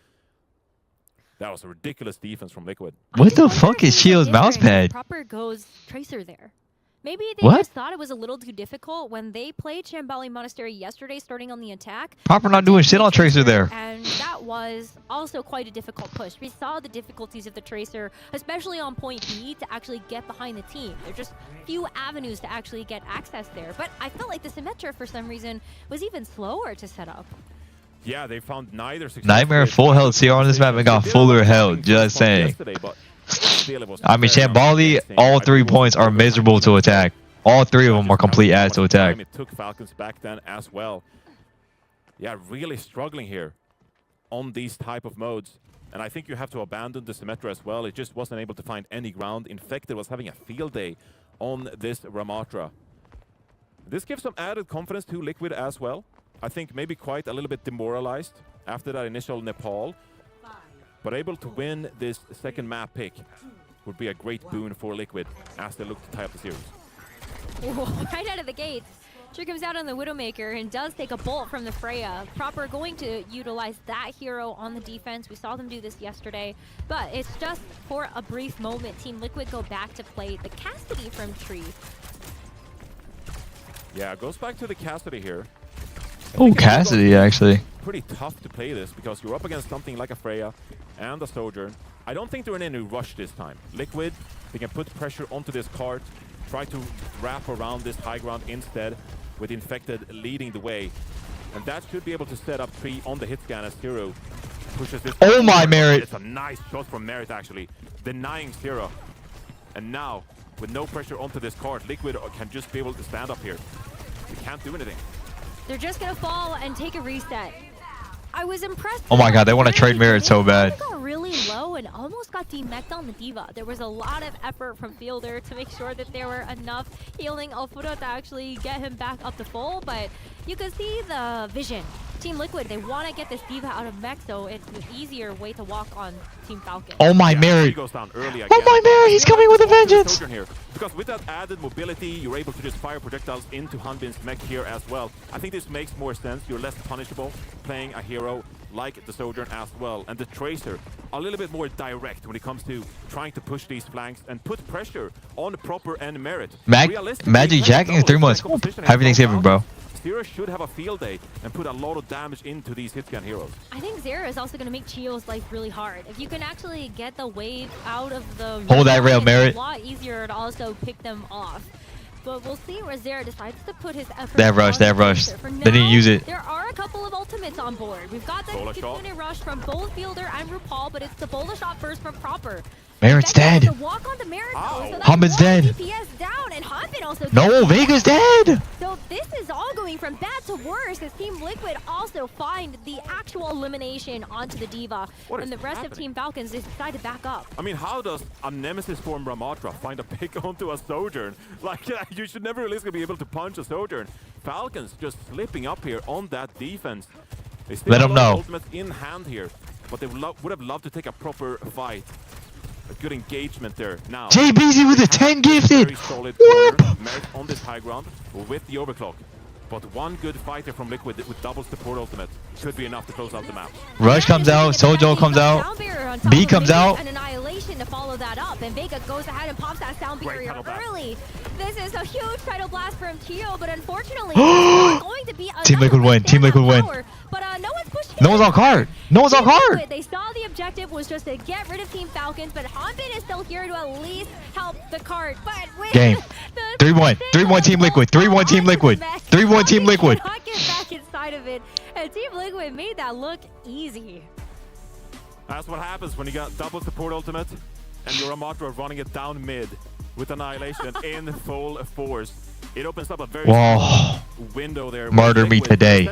[SPEAKER 4] That was a ridiculous defense from Liquid.
[SPEAKER 2] What the fuck is Shio's mouse pad?
[SPEAKER 3] Proper goes Tracer there. Maybe they just thought it was a little too difficult when they played Shambali Monastery yesterday, starting on the attack.
[SPEAKER 2] Proper not doing shit on Tracer there.
[SPEAKER 3] And that was also quite a difficult push. We saw the difficulties of the Tracer, especially on point B, to actually get behind the team. There are just few avenues to actually get access there. But I felt like the Symmetra, for some reason, was even slower to set up.
[SPEAKER 4] Yeah, they found neither.
[SPEAKER 2] Nightmare full health CR on this map and got fuller health, just saying. I mean, Shambali, all 3 points are miserable to attack. All 3 of them are complete ass to attack.
[SPEAKER 4] It took Falcons back then as well. Yeah, really struggling here on these type of modes. And I think you have to abandon the Symmetra as well. It just wasn't able to find any ground. Infected was having a field day on this Ramatra. This gives some added confidence to Liquid as well. I think maybe quite a little bit demoralized after that initial Nepal. But able to win this second map pick would be a great boon for Liquid as they look to tie up the series.
[SPEAKER 3] Right out of the gates, Tree comes out on the Widowmaker and does take a bolt from the Freya. Proper going to utilize that hero on the defense. We saw them do this yesterday, but it's just for a brief moment. Team Liquid go back to play the Cassidy from Tree.
[SPEAKER 4] Yeah, it goes back to the Cassidy here.
[SPEAKER 2] Oh, Cassidy, actually.
[SPEAKER 4] Pretty tough to play this because you're up against something like a Freya and a Sojourn. I don't think they're in any rush this time. Liquid, they can put pressure onto this cart, try to wrap around this high ground instead, with Infected leading the way. And that should be able to set up Tree on the hit scan as Zero pushes this.
[SPEAKER 2] Oh my Merit!
[SPEAKER 4] It's a nice shot from Merit actually, denying Zero. And now, with no pressure onto this cart, Liquid can just be able to stand up here. They can't do anything.
[SPEAKER 3] They're just gonna fall and take a reset. I was impressed.
[SPEAKER 2] Oh my god, they want to trade Merit so bad.
[SPEAKER 3] They got really low and almost got demeched on the D.Va. There was a lot of effort from Fielder to make sure that there were enough healing Alfuro to actually get him back up to full, but you can see the vision. Team Liquid, they want to get this D.Va out of mech, so it's an easier way to walk on Team Falcon.
[SPEAKER 2] Oh my Merit!
[SPEAKER 4] Goes down early again.
[SPEAKER 2] Oh my Merit, he's coming with a vengeance!
[SPEAKER 4] Here. Because with that added mobility, you're able to just fire projectiles into Hanbin's mech here as well. I think this makes more sense. You're less punishable playing a hero like the Sojourn as well. And the Tracer, a little bit more direct when it comes to trying to push these flanks and put pressure on Proper and Merit.
[SPEAKER 2] Magic Jacking in 3 months. Happy Thanksgiving, bro.
[SPEAKER 4] Zero should have a field day and put a lot of damage into these hitscan heroes.
[SPEAKER 3] I think Zero is also going to make Chio's life really hard. If you can actually get the wave out of the
[SPEAKER 2] hold that rail, Merit.
[SPEAKER 3] It's a lot easier to also pick them off. But we'll see where Zero decides to put his effort.
[SPEAKER 2] They have rush, they have rush. They didn't use it.
[SPEAKER 3] There are a couple of ultimates on board. We've got the unit rush from both Fielder and RuPaul, but it's the Bola shot first from Proper.
[SPEAKER 2] Merit's dead. Hanbin's dead.
[SPEAKER 3] DPS down, and Hanbin also
[SPEAKER 2] no, Vega's dead.
[SPEAKER 3] So this is all going from bad to worse as Team Liquid also find the actual elimination onto the D.Va, and the rest of Team Falcons decide to back up.
[SPEAKER 4] I mean, how does a Nemesis form Ramatra find a pick onto a Sojourn? Like, you should never realistically be able to punch a Sojourn. Falcons just slipping up here on that defense. They still
[SPEAKER 2] let them know.
[SPEAKER 4] Ultimates in hand here, but they would have loved to take a proper fight. A good engagement there. Now,
[SPEAKER 2] JBZ with a 10 gifted.
[SPEAKER 4] Very solid corner. Merit on this high ground with the overclock. But one good fighter from Liquid with doubles the port ultimate should be enough to close out the map.
[SPEAKER 2] Rush comes out, Sojo comes out, B comes out.
[SPEAKER 3] An annihilation to follow that up, and Vega goes ahead and pops that sound barrier early. This is a huge tidal blast from Tio, but unfortunately, it's going to be
[SPEAKER 2] Team Liquid win. Team Liquid win.
[SPEAKER 3] But no one's pushing.
[SPEAKER 2] No one's on card. No one's on card.
[SPEAKER 3] They saw the objective was just to get rid of Team Falcons, but Hanbin is still here to at least help the card. But wait,
[SPEAKER 2] game 3-1. 3-1 Team Liquid. 3-1 Team Liquid. 3-1 Team Liquid.
[SPEAKER 3] Not get back inside of it, and Team Liquid made that look easy.
[SPEAKER 4] That's what happens when you got double support ultimate and your Ramatra running it down mid with annihilation in full force. It opens up a very small window there.
[SPEAKER 2] Murder me today.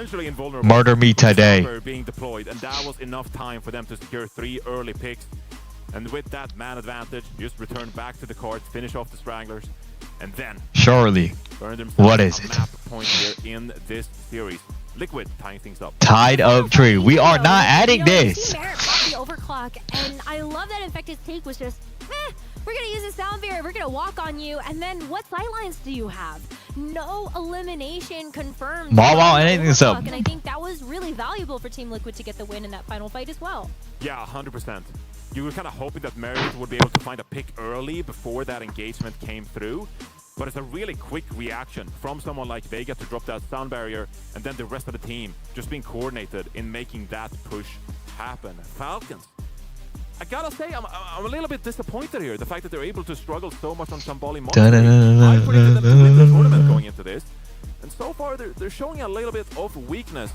[SPEAKER 2] Murder me today.
[SPEAKER 4] Being deployed, and that was enough time for them to secure 3 early picks. And with that man advantage, just return back to the court, finish off the Stranglers, and then
[SPEAKER 2] surely. What is it?
[SPEAKER 4] Map point here in this series. Liquid tying things up.
[SPEAKER 2] Tied up Tree. We are not adding this.
[SPEAKER 3] Merit brought the overclock, and I love that Infected's take was just, we're gonna use a sound barrier, we're gonna walk on you, and then what sightlines do you have? No elimination confirmed.
[SPEAKER 2] Wow, anything's up.
[SPEAKER 3] And I think that was really valuable for Team Liquid to get the win in that final fight as well.
[SPEAKER 4] Yeah, 100%. you were kind of hoping that Meredith would be able to find a pick early before that engagement came through. But it's a really quick reaction from someone like Vega to drop that sound barrier, and then the rest of the team just being coordinated in making that push happen. Falcons, I gotta say, I'm a little bit disappointed here. The fact that they're able to struggle so much on Shambali Monastery. I predicted them to win the tournament going into this. And so far, they're showing a little bit of weakness.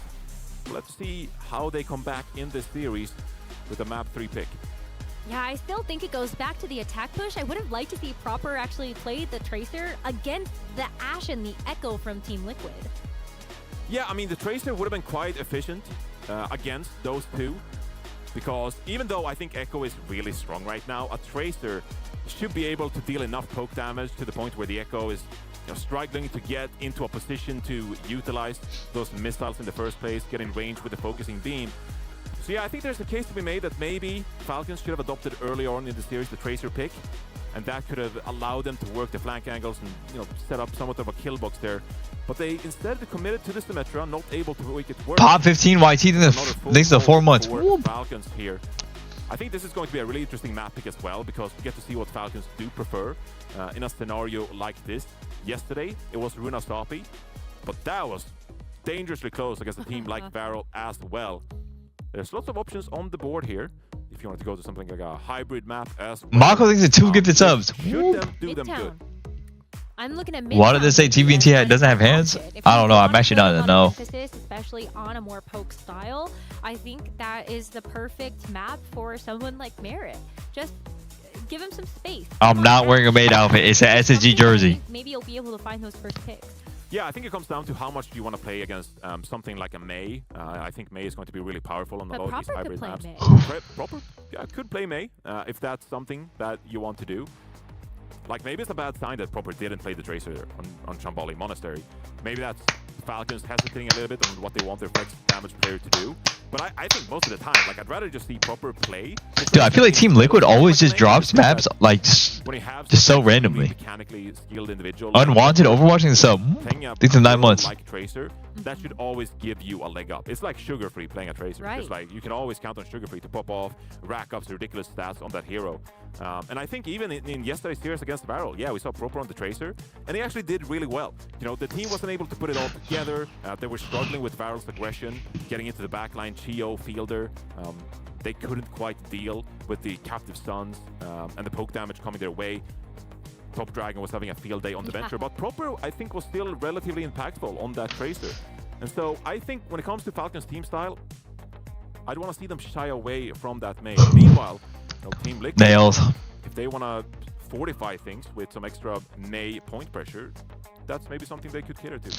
[SPEAKER 4] Let's see how they come back in this series with a map 3 pick.
[SPEAKER 3] Yeah, I still think it goes back to the attack push. I would have liked to see Proper actually play the Tracer against the Ash and the Echo from Team Liquid.
[SPEAKER 4] Yeah, I mean, the Tracer would have been quite efficient against those two, because even though I think Echo is really strong right now, a Tracer should be able to deal enough poke damage to the point where the Echo is struggling to get into a position to utilize those missiles in the first place, get in range with the focusing beam. So yeah, I think there's a case to be made that maybe Falcons should have adopted early on in the series the Tracer pick, and that could have allowed them to work the flank angles and set up somewhat of a kill box there. But they instead committed to the Symmetra, not able to make it work.
[SPEAKER 2] Pop 15 YT thanks to 4 months.
[SPEAKER 4] Falcons here. I think this is going to be a really interesting map pick as well, because we get to see what Falcons do prefer in a scenario like this. Yesterday, it was Runa Sapi, but that was dangerously close against a team like Varel as well. There's lots of options on the board here if you want to go to something like a hybrid map as well.
[SPEAKER 2] Mako thinks it's 2 gifted subs.
[SPEAKER 4] Should them do them good.
[SPEAKER 3] I'm looking at Midtown.
[SPEAKER 2] Why did they say TVNT doesn't have hands? I don't know. I'm actually not in the know.
[SPEAKER 3] Especially on a more poke style, I think that is the perfect map for someone like Merritt. Just give him some space.
[SPEAKER 2] I'm not wearing a maid outfit. It's an SSG jersey.
[SPEAKER 3] Maybe you'll be able to find those first picks.
[SPEAKER 4] Yeah, I think it comes down to how much do you want to play against something like a Mei. I think Mei is going to be really powerful on a lot of these hybrid maps. Proper could play Mei if that's something that you want to do. Like, maybe it's a bad sign that Proper didn't play the Tracer on Shambali Monastery. Maybe that's Falcons hesitating a little bit on what they want their flex damage player to do. But I think most of the time, like, I'd rather just see Proper play.
[SPEAKER 2] Dude, I feel like Team Liquid always just drops maps like just so randomly.
[SPEAKER 4] Mechanically skilled individual,
[SPEAKER 2] Unwanted overwatching the sub. These are 9 months.
[SPEAKER 4] Like Tracer, that should always give you a leg up. It's like Sugar Free playing a Tracer.
[SPEAKER 3] Right.
[SPEAKER 4] Just like you can always count on Sugar Free to pop off, rack up ridiculous stats on that hero. And I think even in yesterday's series against Varel, yeah, we saw Proper on the Tracer, and he actually did really well. The team wasn't able to put it all together. They were struggling with Varel's aggression, getting into the backline, Chio, Fielder. They couldn't quite deal with the Captive Suns and the poke damage coming their way. Top Dragon was having a field day on the Venture, but Proper, I think, was still relatively impactful on that Tracer. And so I think when it comes to Falcons team style, I'd want to see them shy away from that Mei. Meanwhile, Team Liquid,
[SPEAKER 2] Nails.
[SPEAKER 4] if they want to fortify things with some extra Mei point pressure, that's maybe something they could cater to.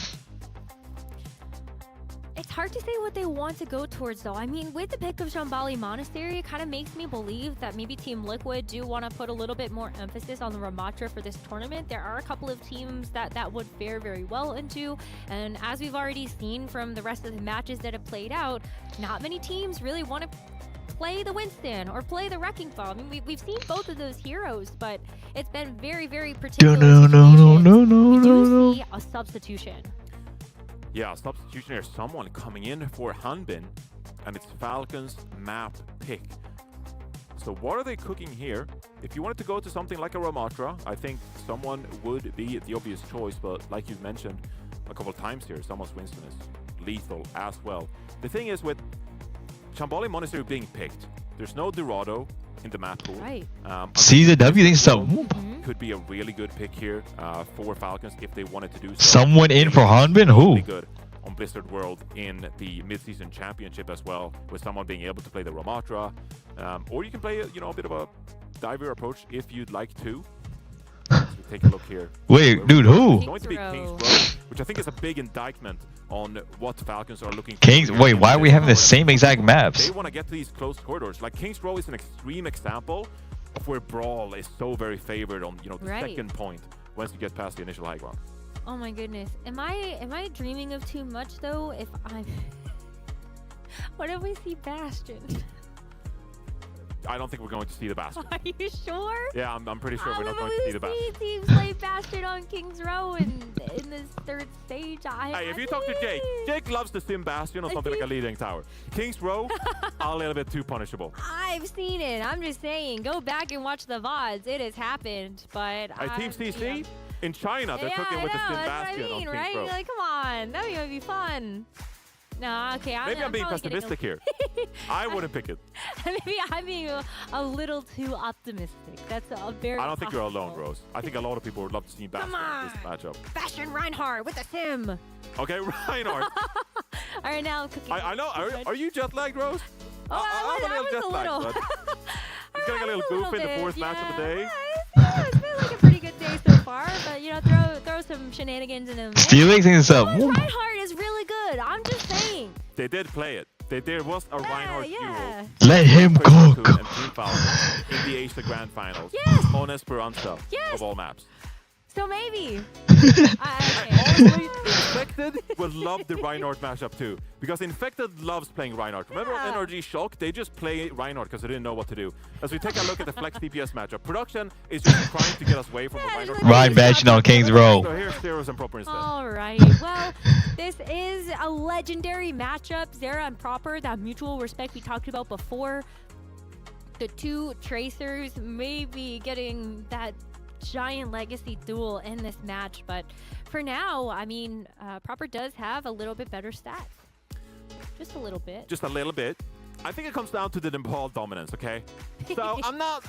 [SPEAKER 3] It's hard to say what they want to go towards, though. I mean, with the pick of Shambali Monastery, it kind of makes me believe that maybe Team Liquid do want to put a little bit more emphasis on the Ramatra for this tournament. There are a couple of teams that would fare very well into, and as we've already seen from the rest of the matches that have played out, not many teams really want to play the Winston or play the Wrecking Ball. I mean, we've seen both of those heroes, but it's been very, very particular. No. See a substitution.
[SPEAKER 4] Yeah, substitution. There's someone coming in for Hanbin, and it's Falcons map pick. So what are they cooking here? If you wanted to go to something like a Ramatra, I think someone would be the obvious choice, but like you've mentioned a couple of times here, someone's Winston is lethal as well. The thing is, with Shambali Monastery being picked, there's no Dorado in the map pool.
[SPEAKER 3] Right.
[SPEAKER 2] See the W thinks so.
[SPEAKER 4] Could be a really good pick here for Falcons if they wanted to do so.
[SPEAKER 2] Someone in for Hanbin? Who?
[SPEAKER 4] Really good on Blizzard World in the mid-season championship as well, with someone being able to play the Ramatra, or you can play a bit of a diver approach if you'd like to. So take a look here.
[SPEAKER 2] Wait, dude, who?
[SPEAKER 4] It's going to be King's Row, which I think is a big indictment on what Falcons are looking for.
[SPEAKER 2] Kings? Wait, why are we having the same exact maps?
[SPEAKER 4] They want to get to these close corridors. Like, King's Row is an extreme example of where Brawl is so very favored on the second point once you get past the initial high ground.
[SPEAKER 3] Oh my goodness. Am I dreaming of too much, though? If I'm... What if we see Bastion?
[SPEAKER 4] I don't think we're going to see the Bastion.
[SPEAKER 3] Are you sure?
[SPEAKER 4] Yeah, I'm pretty sure we're not going to see the Bastion.
[SPEAKER 3] Teams play Bastion on King's Row in this third stage.
[SPEAKER 4] Hey, if you talk to Jake loves to sim Bastion on something like a leading tower. King's Row, a little bit too punishable.
[SPEAKER 3] I've seen it. I'm just saying, go back and watch the VODs. It has happened, but
[SPEAKER 4] Team CC in China, they're cooking with the Spin Bastion
[SPEAKER 3] what I mean,
[SPEAKER 4] on
[SPEAKER 3] right?
[SPEAKER 4] Team Pro.
[SPEAKER 3] Like, come on, that might be fun. No, okay.
[SPEAKER 4] Maybe I'm being pessimistic here. I wouldn't pick it.
[SPEAKER 3] Maybe I'm being a little too optimistic. That's a very.
[SPEAKER 4] I don't think you're alone, Rose. I think a lot of people would love to see Bastion in this matchup.
[SPEAKER 3] Bastion Reinhardt with the sim.
[SPEAKER 4] Okay, Reinhardt.
[SPEAKER 3] All right, now I'm cooking.
[SPEAKER 4] I know. Are you jet lagged, Rose?
[SPEAKER 3] Oh, I was a little.
[SPEAKER 4] He's getting a little goofy in the fourth match of the day.
[SPEAKER 3] Yeah, it's been like a pretty good day so far, but you know, throw some shenanigans in them.
[SPEAKER 2] Stealing things up.
[SPEAKER 3] Reinhardt is really good. I'm just saying.
[SPEAKER 4] They did play it. There was a Reinhardt duel.
[SPEAKER 2] Let him cook.
[SPEAKER 4] And Team Falcons in the Asia Grand Finals.
[SPEAKER 3] Yes.
[SPEAKER 4] On Esperanza of all maps.
[SPEAKER 3] So maybe.
[SPEAKER 4] Honestly, Infected would love the Reinhardt matchup too. Because Infected loves playing Reinhardt. Remember NRG Shock? They just play Reinhardt because they didn't know what to do. As we take a look at the Flex DPS matchup, Production is just trying to get us away from the Reinhardt.
[SPEAKER 2] Ryan Bastion on King's Row.
[SPEAKER 4] So here's Zeros and Proper instead.
[SPEAKER 3] All right. Well, this is a legendary matchup. Zera and Proper, that mutual respect we talked about before. The two Tracers may be getting that giant legacy duel in this match, but for now, I mean, Proper does have a little bit better stats. Just a little bit.
[SPEAKER 4] Just a little bit. I think it comes down to the Nepal dominance, okay? So I'm not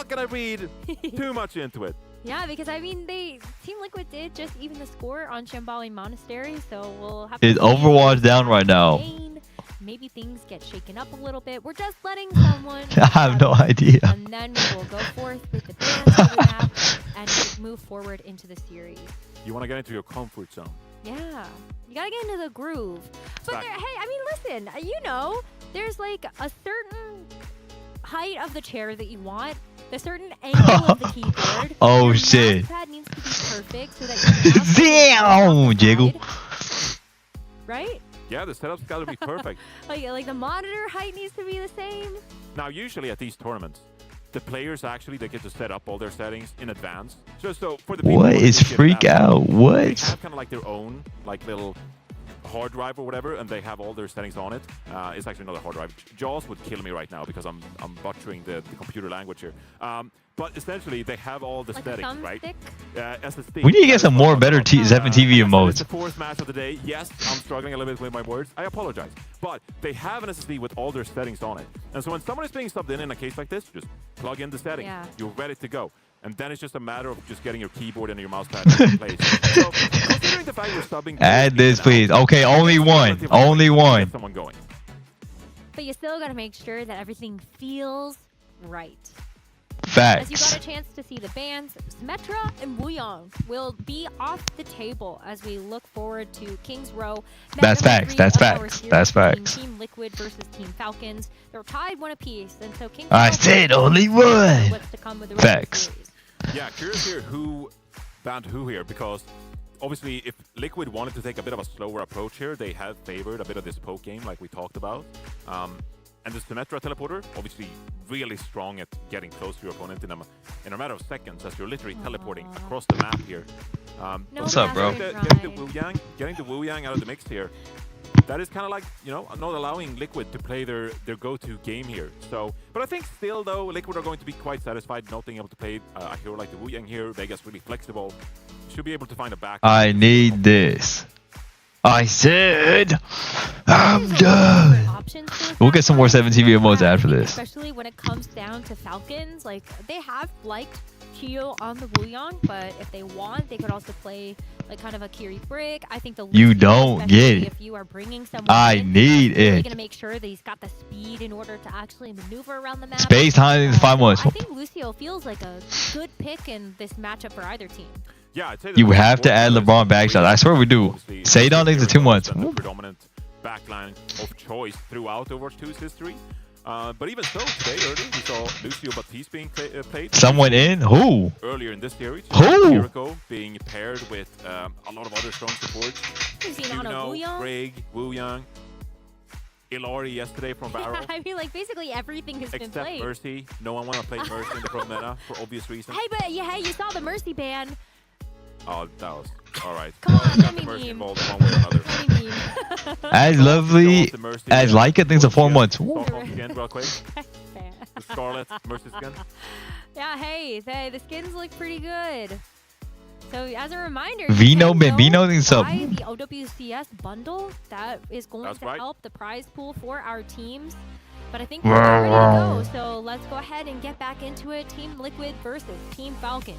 [SPEAKER 4] gonna read too much into it.
[SPEAKER 3] Yeah, because I mean, Team Liquid did just even the score on Shambali Monastery, so we'll have to
[SPEAKER 2] Is Overwatch down right now?
[SPEAKER 3] Maybe things get shaken up a little bit. We're just letting someone.
[SPEAKER 2] I have no idea.
[SPEAKER 3] And then we will go forth with the bands that we have and move forward into the series.
[SPEAKER 4] You want to get into your comfort zone.
[SPEAKER 3] Yeah, you gotta get into the groove. But hey, I mean, listen, you know, there's like a certain height of the chair that you want, the certain angle of the keyboard.
[SPEAKER 2] Oh
[SPEAKER 3] your
[SPEAKER 2] shit!
[SPEAKER 3] mousepad needs to be perfect so that you
[SPEAKER 2] Damn, Jiggle.
[SPEAKER 3] Right?
[SPEAKER 4] Yeah, the setup's got to be perfect.
[SPEAKER 3] like the monitor height needs to be the same.
[SPEAKER 4] Now, usually at these tournaments, the players actually they get to set up all their settings in advance. So for the people
[SPEAKER 2] What is freak out? What?
[SPEAKER 4] They have kind of like their own like little hard drive or whatever, and they have all their settings on it. It's actually not a hard drive. Jaws would kill me right now because I'm butchering the computer language here. But essentially, they have all the settings, right? SSD.
[SPEAKER 2] We need to get some more better 7 TV emotes.
[SPEAKER 4] It's the fourth match of the day. Yes, I'm struggling a little bit with my words. I apologize. But they have an SSD with all their settings on it. And so when someone is being subbed in a case like this, just plug in the settings.
[SPEAKER 3] Yeah.
[SPEAKER 4] You're ready to go. And then it's just a matter of just getting your keyboard and your mouse pad in place. So, considering the fact you're subbing...
[SPEAKER 2] Add this, please. Okay, only one. Only one.
[SPEAKER 4] Get someone going.
[SPEAKER 3] But you still got to make sure that everything feels right. As you
[SPEAKER 2] Facts.
[SPEAKER 3] got a chance to see the bands, Symmetra and Wuyong will be off the table as we look forward to King's Row.
[SPEAKER 2] That's facts. That's facts. That's facts.
[SPEAKER 3] Team Liquid versus Team Falcons. They're tied one apiece, and so King's
[SPEAKER 2] I
[SPEAKER 3] Row
[SPEAKER 2] said only one.
[SPEAKER 3] what's to come with the rest of the
[SPEAKER 2] Facts.
[SPEAKER 3] series.
[SPEAKER 4] Yeah, curious here who banned who here, because obviously if Liquid wanted to take a bit of a slower approach here, they have favored a bit of this poke game like we talked about. And the Symmetra teleporter, obviously really strong at getting close to your opponent in a matter of seconds as you're literally teleporting across the map here.
[SPEAKER 2] What's up, bro?
[SPEAKER 4] Getting the Wu Yang out of the mix here. That is kind of like, you know, not allowing Liquid to play their go-to game here. So, but I think still though, Liquid are going to be quite satisfied not being able to play a hero like the Wu Yang here. Vegas really flexible. Should be able to find a back.
[SPEAKER 2] I need this. I said I'm done. We'll get some more 7 TV emotes after this.
[SPEAKER 3] Especially when it comes down to Falcons, like they have liked Chio on the Wuyong, but if they want, they could also play like kind of a Kiri Brick. I think the
[SPEAKER 2] You don't get it.
[SPEAKER 3] If you are bringing someone,
[SPEAKER 2] I need
[SPEAKER 3] you're
[SPEAKER 2] it.
[SPEAKER 3] gonna make sure that he's got the speed in order to actually maneuver around the map.
[SPEAKER 2] Space time is 5 months.
[SPEAKER 3] I think Lucio feels like a good pick in this matchup for either team.
[SPEAKER 4] Yeah, I'd say
[SPEAKER 2] You have to add LeBron back shots. I swear we do. Say it on things in 2 months.
[SPEAKER 4] The predominant backline of choice throughout Overwatch 2's history. But even so, today early we saw Lucio Batiste being played.
[SPEAKER 2] Someone in? Who?
[SPEAKER 4] Earlier in this series.
[SPEAKER 2] Who?
[SPEAKER 4] Jericho being paired with a lot of other strong supports.
[SPEAKER 3] We've seen on a Wuyong.
[SPEAKER 4] Brig, Wuyang, Ilori yesterday from Barrel.
[SPEAKER 3] Yeah, I mean, like basically everything has been played.
[SPEAKER 4] Except Mercy. No one want to play Mercy in the pro meta for obvious reasons.
[SPEAKER 3] Hey, but hey, you saw the Mercy ban.
[SPEAKER 4] Oh, that was all right.
[SPEAKER 3] Come on, let me
[SPEAKER 4] Mercy
[SPEAKER 3] meme.
[SPEAKER 4] involved one way or another.
[SPEAKER 3] What do you mean?
[SPEAKER 2] As lovely as Leica thinks of 4 months. Woo.
[SPEAKER 4] Storm skin real quick. The Scarlet Mercy skin.
[SPEAKER 3] Yeah, hey, the skins look pretty good. So as a reminder,
[SPEAKER 2] Vino
[SPEAKER 3] you can
[SPEAKER 2] Bambino
[SPEAKER 3] go
[SPEAKER 2] thinks so.
[SPEAKER 3] buy the OWCS bundle. That is going
[SPEAKER 4] That's
[SPEAKER 3] to
[SPEAKER 4] right.
[SPEAKER 3] help the prize pool for our teams. But I think we're ready to go. So let's go ahead and get back into it. Team Liquid versus Team Falcons.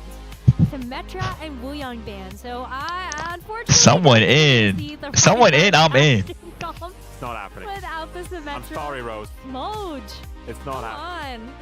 [SPEAKER 3] Symmetra and Wuyang Band. So I unfortunately
[SPEAKER 2] Someone
[SPEAKER 3] didn't
[SPEAKER 2] in.
[SPEAKER 3] see the
[SPEAKER 2] Someone in, I'm in.
[SPEAKER 4] It's not happening.
[SPEAKER 3] Without the Symmetra.
[SPEAKER 4] I'm sorry, Rose.
[SPEAKER 3] Moj.
[SPEAKER 4] It's not
[SPEAKER 3] Come
[SPEAKER 4] happening.
[SPEAKER 3] on.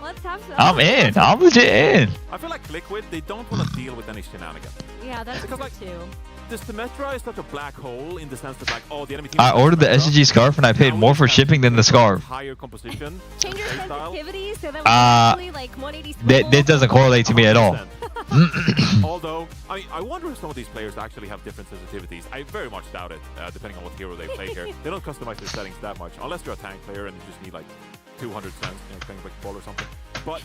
[SPEAKER 3] Let's have some.
[SPEAKER 2] I'm in. I'm legit in.
[SPEAKER 4] I feel like Liquid, they don't want to deal with any shenanigans.
[SPEAKER 3] Yeah, that's
[SPEAKER 4] Because,
[SPEAKER 3] true
[SPEAKER 4] like,
[SPEAKER 3] too.
[SPEAKER 4] The Symmetra is such a black hole in the sense that, like, oh, the enemy team.
[SPEAKER 2] I ordered the SG scarf and I paid more for shipping than the scarf.
[SPEAKER 4] Higher composition.
[SPEAKER 3] Change your
[SPEAKER 4] playstyle.
[SPEAKER 3] sensitivity so that we actually like 180
[SPEAKER 2] That doesn't correlate to me at all.
[SPEAKER 4] 100%. Although, I wonder if some of these players actually have different sensitivities. I very much doubt it, depending on what hero they play here. They don't customize their settings that much, unless you're a tank player and you just need like 200 cents, playing like ball or something. But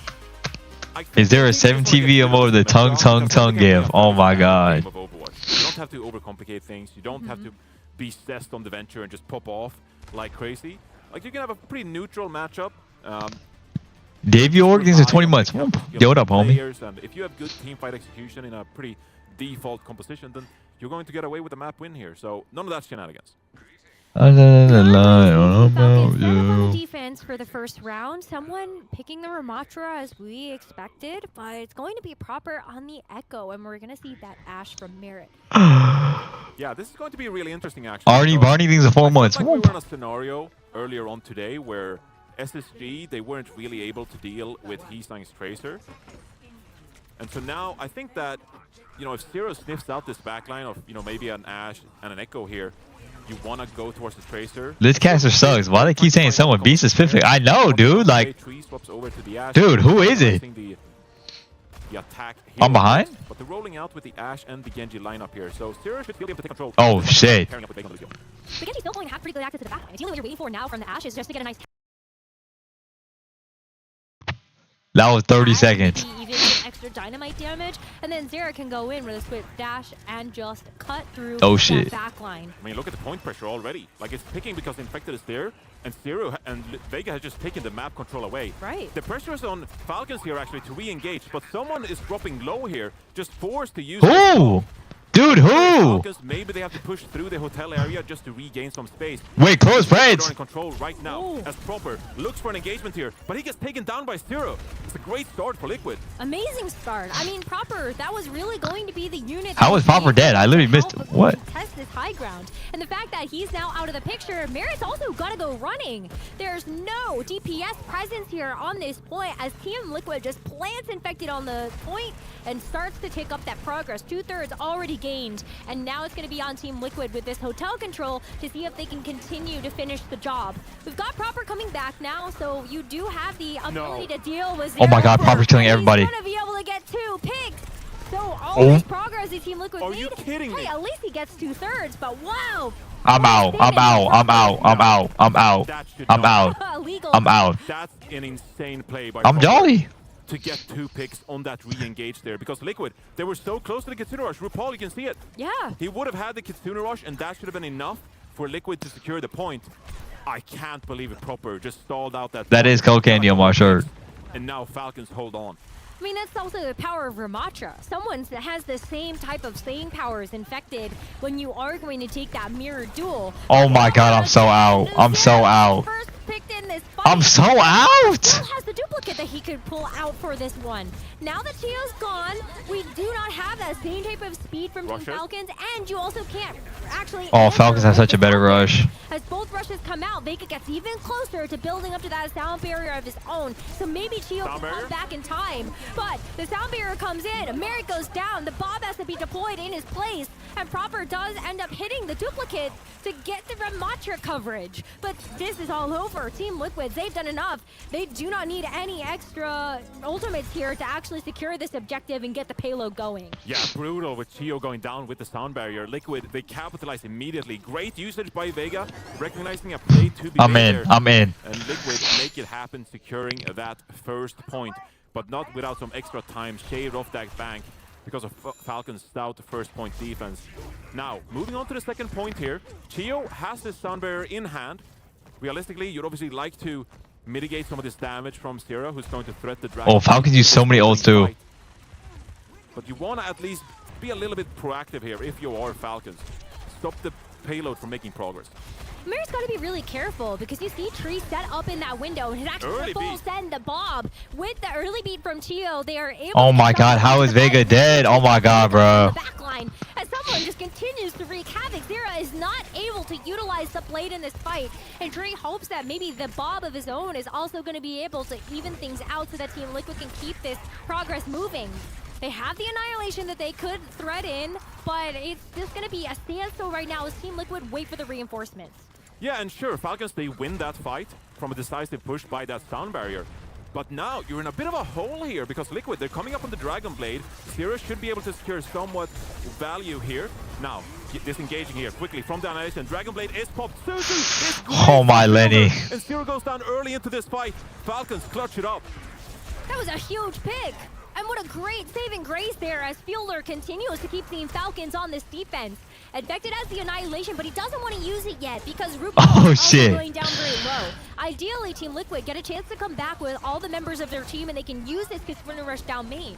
[SPEAKER 2] Is there a 70 VMO of the tongue give? Oh my god.
[SPEAKER 4] You don't have to overcomplicate things. You don't have to be stressed on the venture and just pop off like crazy. Like, you can have a pretty neutral matchup.
[SPEAKER 2] Debut org, these are 20 months. Yo, what up, homie?
[SPEAKER 4] Players, and if you have good teamfight execution in a pretty default composition, then you're going to get away with a map win here. So none of that's shenanigans.
[SPEAKER 3] Falcons on the defense for the first round. Someone picking the Ramatra as we expected, but it's going to be proper on the Echo, and we're going to see that Ash from Merit.
[SPEAKER 4] Yeah, this is going to be really interesting, actually.
[SPEAKER 2] Arnie Barney things are 4 months.
[SPEAKER 4] Like we were in a scenario earlier on today where SSG, they weren't really able to deal with Heesang's Tracer. And so now I think that, if Zero sniffs out this backline of, maybe an Ash and an Echo here, you want to go towards the Tracer.
[SPEAKER 2] This caster sucks. Why they keep saying someone beats is perfect? I know, dude. Like, dude, who is it?
[SPEAKER 4] The attack
[SPEAKER 2] I'm behind?
[SPEAKER 4] But they're rolling out with the Ash and the Genji lineup here. So Zero should be able to take control.
[SPEAKER 2] Oh, shit.
[SPEAKER 3] The Genji's still going to have pretty good access to the backline. The only what you're waiting for now from the Ash is just to get a nice...
[SPEAKER 2] That was 30 seconds.
[SPEAKER 3] Even some extra dynamite damage, and then Zera can go in with a swift dash and just cut through that backline.
[SPEAKER 4] I mean, look at the point pressure already. Like, it's picking because Infected is there, and Zero and Vega has just taken the map control away.
[SPEAKER 3] Right.
[SPEAKER 4] The pressure is on Falcons here actually to re-engage, but someone is dropping low here, just forced to use.
[SPEAKER 2] Who? Dude, who?
[SPEAKER 4] Falcons, maybe they have to push through the hotel area just to regain some space.
[SPEAKER 2] Wait, close friends.
[SPEAKER 4] In control right now as Proper looks for an engagement here, but he gets taken down by Zero. It's a great start for Liquid.
[SPEAKER 3] Amazing start. I mean, Proper, that was really going to be the unit.
[SPEAKER 2] How was Proper dead? I literally missed it. What?
[SPEAKER 3] Test this high ground. And the fact that he's now out of the picture, Merit's also got to go running. There's no DPS presence here on this point as Team Liquid just plants Infected on the point and starts to take up that progress. 2/3 already gained, and now it's going to be on Team Liquid with this hotel control to see if they can continue to finish the job. We've got Proper coming back now, so you do have the ability to deal with Zero.
[SPEAKER 2] Oh my god, Proper's killing everybody.
[SPEAKER 3] He's going to be able to get 2 picks. So all this progress that Team Liquid made.
[SPEAKER 4] Are you kidding me?
[SPEAKER 3] Hey, at least he gets 2/3, but wow.
[SPEAKER 2] I'm out. I'm out. I'm out. I'm out. I'm out. I'm out. I'm out.
[SPEAKER 4] That's an insane play by
[SPEAKER 2] I'm
[SPEAKER 4] Proper
[SPEAKER 2] jolly.
[SPEAKER 4] to get 2 picks on that re-engage there, because Liquid, they were so close to the Kitsune Rush. RuPaul, you can see it.
[SPEAKER 3] Yeah.
[SPEAKER 4] He would have had the Kitsune Rush, and that should have been enough for Liquid to secure the point. I can't believe it. Proper just stalled out that.
[SPEAKER 2] That is cocaine on my shirt.
[SPEAKER 4] And now Falcons hold on.
[SPEAKER 3] I mean, that's also the power of Ramatra. Someone that has the same type of staying power as Infected when you are going to take that mirror duel.
[SPEAKER 2] Oh my god, I'm so out. I'm so out.
[SPEAKER 3] First picked in this fight.
[SPEAKER 2] I'm so out.
[SPEAKER 3] Still has the duplicate that he could pull out for this one. Now that Chio's gone, we do not have that same type of speed from Team Falcons, and you also can't actually.
[SPEAKER 2] Oh, Falcons have such a better rush.
[SPEAKER 3] As both rushes come out, Vega gets even closer to building up to that sound barrier of his own. So maybe Chio can come back in time. But the sound barrier comes in, Merit goes down, the Bob has to be deployed in his place, and Proper does end up hitting the duplicate to get the Ramatra coverage. But this is all over. Team Liquid, they've done enough. They do not need any extra ultimates here to actually secure this objective and get the payload going.
[SPEAKER 4] Yeah, brutal with Chio going down with the sound barrier. Liquid, they capitalize immediately. Great usage by Vega, recognizing a play to be made there.
[SPEAKER 2] I'm in.
[SPEAKER 4] And Liquid make it happen, securing that first point, but not without some extra time shaved off that bank. because of Falcons' stout first point defense. Now, moving on to the second point here, Chio has this sound barrier in hand. Realistically, you'd obviously like to mitigate some of this damage from Zero, who's going to threat the Dragon.
[SPEAKER 2] Oh, Falcons use so many ults too.
[SPEAKER 4] But you want to at least be a little bit proactive here if you are Falcons. Stop the payload from making progress.
[SPEAKER 3] Mare's got to be really careful because you see Tree set up in that window and he's actually full send the Bob with the early beat from Chio. They are able
[SPEAKER 2] Oh
[SPEAKER 3] to
[SPEAKER 2] my god, how is Vega dead? Oh my god, bro.
[SPEAKER 3] Backline as someone just continues to wreak havoc. Zera is not able to utilize the blade in this fight, and Trey hopes that maybe the Bob of his own is also going to be able to even things out so that Team Liquid can keep this progress moving. They have the Annihilation that they could thread in, but it's just going to be a standstill right now as Team Liquid wait for the reinforcements.
[SPEAKER 4] Yeah, and sure, Falcons, they win that fight from a decisive push by that sound barrier. But now you're in a bit of a hole here because Liquid, they're coming up on the Dragon Blade. Zero should be able to secure somewhat value here. Now, disengaging here quickly from the Annihilation. Dragon Blade is popped. Suzu is great.
[SPEAKER 2] Oh my Lenny.
[SPEAKER 4] And Zero goes down early into this fight. Falcons clutch it up.
[SPEAKER 3] That was a huge pick. And what a great saving grace there as Fielder continues to keep Team Falcons on this defense. Infected has the Annihilation, but he doesn't want to use it yet because RuPaul is also going down very low. Ideally, Team Liquid get a chance to come back with all the members of their team and they can use this Kitsuno Rush down main.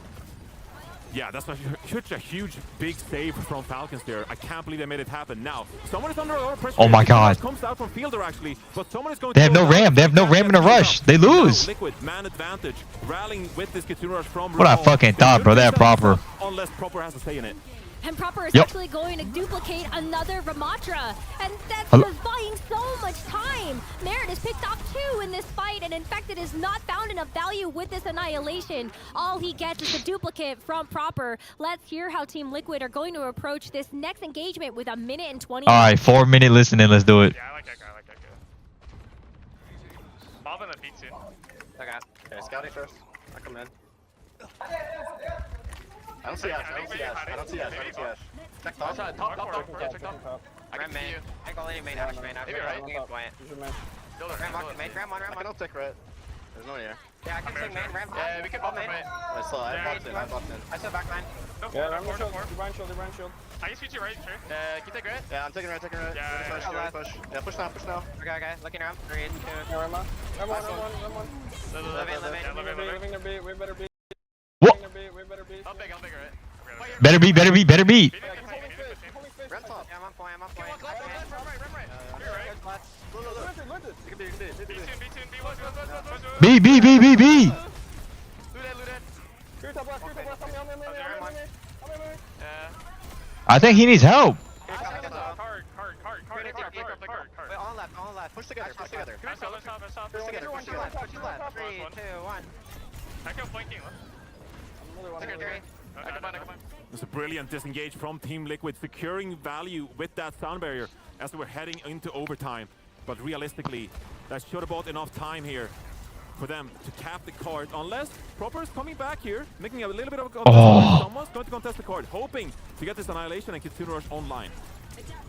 [SPEAKER 4] Yeah, that's such a huge, big save from Falcons there. I can't believe they made it happen. Now, someone is under a lot of pressure.
[SPEAKER 2] Oh my god.
[SPEAKER 4] Comes out from Fielder actually, but someone is going
[SPEAKER 2] They have no ram. They have no ram in a rush. They lose.
[SPEAKER 4] Liquid, man advantage, rallying with this Kitsuno Rush from
[SPEAKER 2] What I fucking thought, bro. They're proper.
[SPEAKER 4] Unless Proper has a say in it.
[SPEAKER 3] And Proper is actually going to duplicate another Ramatra. And that's just buying so much time. Merit is picked off 2 in this fight, and Infected is not found enough value with this Annihilation. All he gets is a duplicate from Proper. Let's hear how Team Liquid are going to approach this next engagement with 1 minute and 20.
[SPEAKER 2] Alright, 4 minute listening. Let's do it.
[SPEAKER 5] Yeah, I like that guy. I like that guy. Bob in the beat soon.
[SPEAKER 6] Okay, scouting first. I'll come in. I don't see Ash. I don't see Ash. I don't see Ash. I don't see Ash. Check top.
[SPEAKER 5] Check top. I can see you.
[SPEAKER 6] I go any main. Ash main.
[SPEAKER 5] Maybe right.
[SPEAKER 6] You can point. Ram walk main. Ram on. I don't take red. There's no one here. Yeah, I can take main. Ram.
[SPEAKER 5] Yeah, we can bump main.
[SPEAKER 6] I saw. I boxed in. I boxed in. I saw back line.
[SPEAKER 5] Yeah, Ram shield.
[SPEAKER 6] Blind shield. Blind shield.
[SPEAKER 5] I can switch you right, sure. Can you take red?
[SPEAKER 6] Yeah, I'm taking red. Taking red.
[SPEAKER 5] Yeah,
[SPEAKER 6] push. Yeah, push now. Push now. Okay. Looking around. 3, 2. Ram on. Ram on. Living their beat. We better beat.
[SPEAKER 2] What?
[SPEAKER 6] We better beat.
[SPEAKER 5] I'll big it.
[SPEAKER 2] Better beat.
[SPEAKER 6] Ram top. Yeah, I'm on point.
[SPEAKER 5] Ram right. You're right.
[SPEAKER 2] B.
[SPEAKER 5] Loot it.
[SPEAKER 2] I think he needs help.
[SPEAKER 5] Card.
[SPEAKER 6] Wait, on left. Push together.
[SPEAKER 5] Let's stop.
[SPEAKER 6] Push together. 3, 2, 1.
[SPEAKER 5] I go flanking. I combine.
[SPEAKER 4] It's a brilliant disengage from Team Liquid, securing value with that sound barrier as we're heading into overtime. But realistically, that should have bought enough time here for them to cap the card, unless Proper is coming back here, making a little bit of a contest. Someone's going to contest the card, hoping to get this Annihilation and Kitsuno Rush online.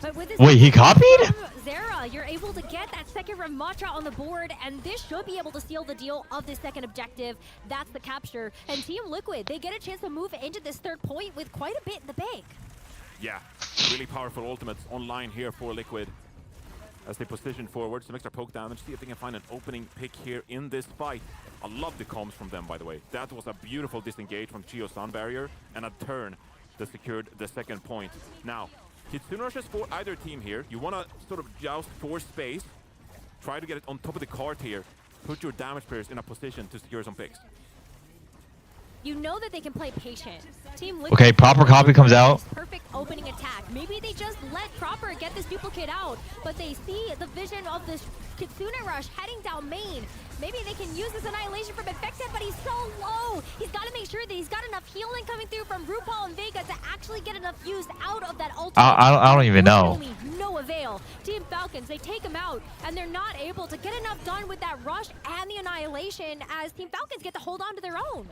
[SPEAKER 3] But with this
[SPEAKER 2] Wait, he copied?
[SPEAKER 3] Zera, you're able to get that second Ramatra on the board, and this should be able to seal the deal of this second objective. That's the capture. And Team Liquid, they get a chance to move into this third point with quite a bit in the bank.
[SPEAKER 4] Yeah, really powerful ultimates online here for Liquid as they position forward. Some extra poke damage, see if they can find an opening pick here in this fight. I love the comms from them, by the way. That was a beautiful disengage from Chio Sun Barrier and a turn that secured the second point. Now, Kitsuno Rush is for either team here. You want to sort of joust for space. Try to get it on top of the card here. Put your damage players in a position to secure some picks.
[SPEAKER 3] You know that they can play patient. Team Liquid,
[SPEAKER 2] Okay, Proper copy comes out.
[SPEAKER 3] Perfect opening attack. Maybe they just let Proper get this duplicate out, but they see the vision of this Kitsuno Rush heading down main. Maybe they can use this Annihilation from Infected, but he's so low. He's got to make sure that he's got enough healing coming through from RuPaul and Vega to actually get enough use out of that ultimate.
[SPEAKER 2] I don't even know.
[SPEAKER 3] No avail. Team Falcons, they take him out, and they're not able to get enough done with that rush and the Annihilation as Team Falcons get to hold on to their own.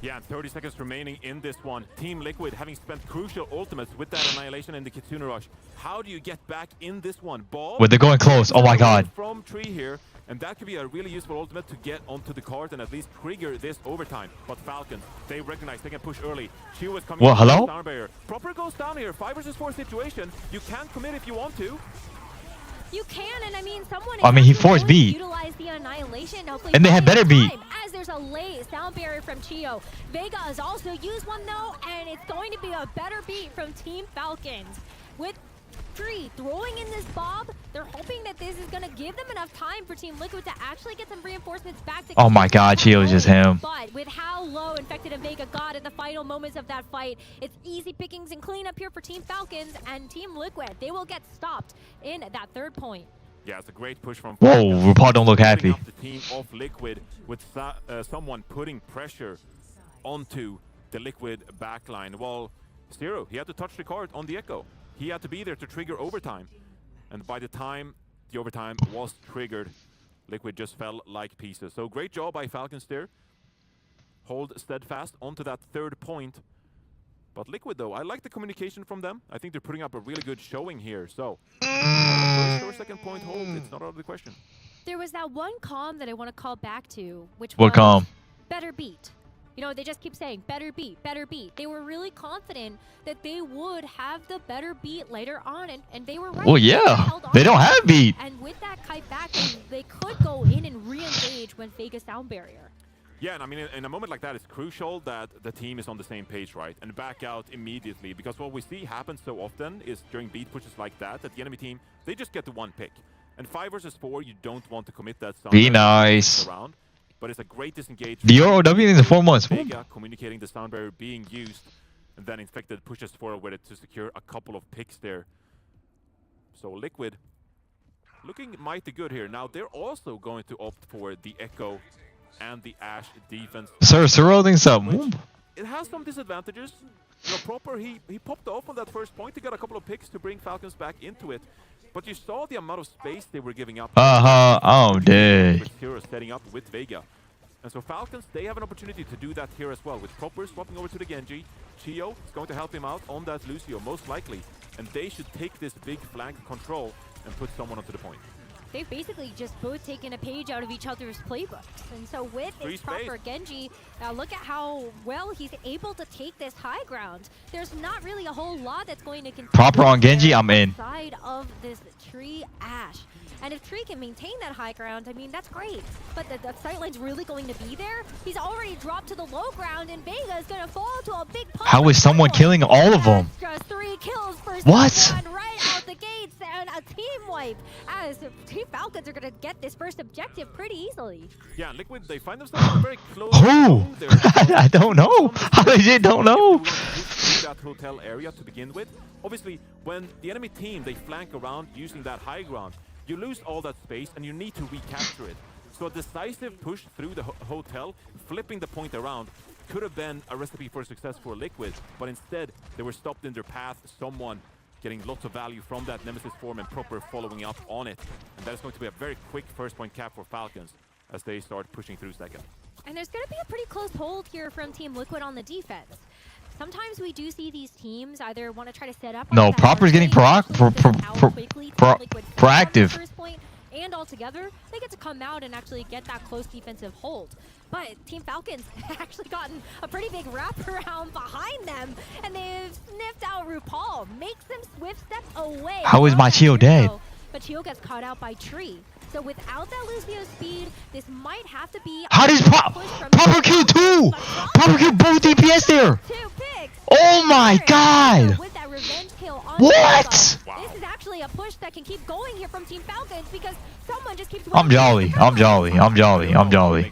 [SPEAKER 4] Yeah, and 30 seconds remaining in this one. Team Liquid having spent crucial ultimates with that annihilation and the Kitsune Rush. How do you get back in this one? Ball.
[SPEAKER 2] Well, they're going close. Oh my god.
[SPEAKER 4] From Tree here, and that could be a really useful ultimate to get onto the card and at least trigger this overtime. But Falcons, they recognize they can push early. Chio is coming.
[SPEAKER 2] Well, hello?
[SPEAKER 4] Down barrier. Proper goes down here. 5 versus 4 situation. You can commit if you want to.
[SPEAKER 3] You can, and I mean, someone.
[SPEAKER 2] I mean, he forced beat.
[SPEAKER 3] Utilize the annihilation. Hopefully,
[SPEAKER 2] and they had better beat.
[SPEAKER 3] As there's a late sound barrier from Chio. Vega has also used one though, and it's going to be a better beat from Team Falcons. With Tree throwing in this bomb, they're hoping that this is going to give them enough time for Team Liquid to actually get some reinforcements back to.
[SPEAKER 2] Oh my god, Chio's just him.
[SPEAKER 3] But with how low Infected and Vega got in the final moments of that fight, it's easy pickings and cleanup here for Team Falcons and Team Liquid. They will get stopped in that third point.
[SPEAKER 4] Yeah, it's a great push from
[SPEAKER 2] Whoa,
[SPEAKER 4] Falcons.
[SPEAKER 2] RuPaul don't look happy.
[SPEAKER 4] Up the team of Liquid with someone putting pressure onto the Liquid backline. Well, Zero, he had to touch the card on the Echo. He had to be there to trigger overtime. And by the time the overtime was triggered, Liquid just fell like pieces. So great job by Falcons there. Hold steadfast onto that third point. But Liquid though, I like the communication from them. I think they're putting up a really good showing here. So first or second point hold, it's not out of the question.
[SPEAKER 3] There was that one comm that I want to call back to, which
[SPEAKER 2] What
[SPEAKER 3] was
[SPEAKER 2] comm?
[SPEAKER 3] better beat. You know, they just keep saying better beat, better beat. They were really confident that they would have the better beat later on, and they were right.
[SPEAKER 2] Well, yeah, they don't have beat.
[SPEAKER 3] And with that kite back, they could go in and re-engage when Vega sound barrier.
[SPEAKER 4] Yeah, and I mean, in a moment like that, it's crucial that the team is on the same page, right? And back out immediately, because what we see happen so often is during beat pushes like that the enemy team, they just get the one pick. And 5 versus 4, you don't want to commit that.
[SPEAKER 2] Be nice.
[SPEAKER 4] Around, but it's a great disengage.
[SPEAKER 2] The ROW in the 4 months.
[SPEAKER 4] Vega communicating the sound barrier being used, and then Infected pushes forward with it to secure a couple of picks there. So Liquid looking mighty good here. Now they're also going to opt for the Echo and the Ashe defense.
[SPEAKER 2] Sir, thinks something.
[SPEAKER 4] It has some disadvantages. You know, Proper, he popped off on that first point. He got a couple of picks to bring Falcons back into it. But you saw the amount of space they were giving up.
[SPEAKER 2] Oh, dead.
[SPEAKER 4] With Hero setting up with Vega. And so Falcons, they have an opportunity to do that here as well. With Proper swapping over to the Genji. Chio is going to help him out on that Lucio, most likely. And they should take this big flank control and put someone onto the point.
[SPEAKER 3] They've basically just both taken a page out of each other's playbooks. And so with his proper Genji, look at how well he's able to take this high ground. There's not really a whole lot that's going to continue.
[SPEAKER 2] Proper on Genji, I'm in.
[SPEAKER 3] Side of this Tree Ashe. And if Tree can maintain that high ground, I mean, that's great. But the sightline's really going to be there. He's already dropped to the low ground, and Vega is going to fall to a big pump.
[SPEAKER 2] How is someone killing all of them?
[SPEAKER 3] Just 3 kills for
[SPEAKER 2] what?
[SPEAKER 3] Right out the gates, and a team wipe. As Team Falcons are going to get this first objective pretty easily.
[SPEAKER 4] Yeah, Liquid, they find themselves very close.
[SPEAKER 2] Who? I don't know. I legit don't know.
[SPEAKER 4] That hotel area to begin with. Obviously, when the enemy team, they flank around using that high ground, you lose all that space and you need to recapture it. So a decisive push through the hotel, flipping the point around, could have been a recipe for success for Liquid, but instead they were stopped in their path. Someone getting lots of value from that Nemesis form and Proper following up on it. And that is going to be a very quick first point cap for Falcons as they start pushing through second.
[SPEAKER 3] And there's going to be a pretty close hold here from Team Liquid on the defense. Sometimes we do see these teams either want to try to set up.
[SPEAKER 2] No, Proper's getting proactive.
[SPEAKER 3] And altogether, they get to come out and actually get that close defensive hold. But Team Falcons actually gotten a pretty big wraparound behind them, and they've sniffed out RuPaul, makes them swift step away.
[SPEAKER 2] How is my Chio dead?
[SPEAKER 3] But Chio gets caught out by Tree. So without that Lucio speed, this might have to be.
[SPEAKER 2] How does Proper kill 2? Proper kill both DPS there.
[SPEAKER 3] 2 picks.
[SPEAKER 2] Oh my god.
[SPEAKER 3] With that revenge kill on
[SPEAKER 2] what?
[SPEAKER 3] Wow. This is actually a push that can keep going here from Team Falcons because someone just keeps.
[SPEAKER 2] I'm jolly. Makes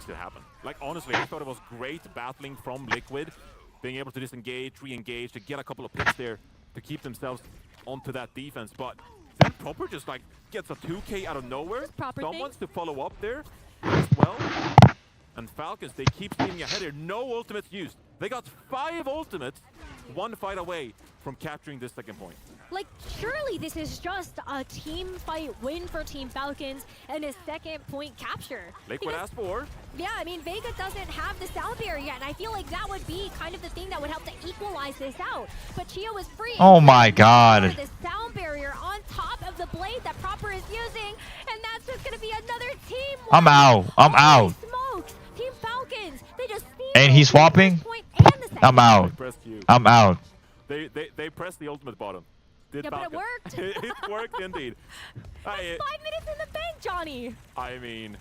[SPEAKER 2] it
[SPEAKER 4] happen. Like honestly, I thought it was great battling from Liquid, being able to disengage, re-engage, to get a couple of picks there to keep themselves onto that defense, but. Then Proper just like gets a 2K out of nowhere. Someone's to follow up there as well. And Falcons, they keep steaming ahead here. No ultimates used. They got 5 ultimates, 1 fight away from capturing this second point.
[SPEAKER 3] Like, surely this is just a team fight win for Team Falcons and a second point capture.
[SPEAKER 4] Liquid has 4.
[SPEAKER 3] Yeah, I mean, Vega doesn't have the sound barrier yet, and I feel like that would be kind of the thing that would help to equalize this out. But Chia was free.
[SPEAKER 2] Oh my god.
[SPEAKER 3] The sound barrier on top of the blade that Proper is using, and that's just going to be another team.
[SPEAKER 2] I'm out. I'm out.
[SPEAKER 3] Smokes. Team Falcons. They just
[SPEAKER 2] And he's swapping? I'm out. I'm out.
[SPEAKER 4] They pressed the ultimate bottom. Did
[SPEAKER 3] Yeah, but it
[SPEAKER 4] Falcons.
[SPEAKER 3] worked.
[SPEAKER 4] It worked indeed.
[SPEAKER 3] That's 5 minutes in the bank, Johnny.
[SPEAKER 4] I mean,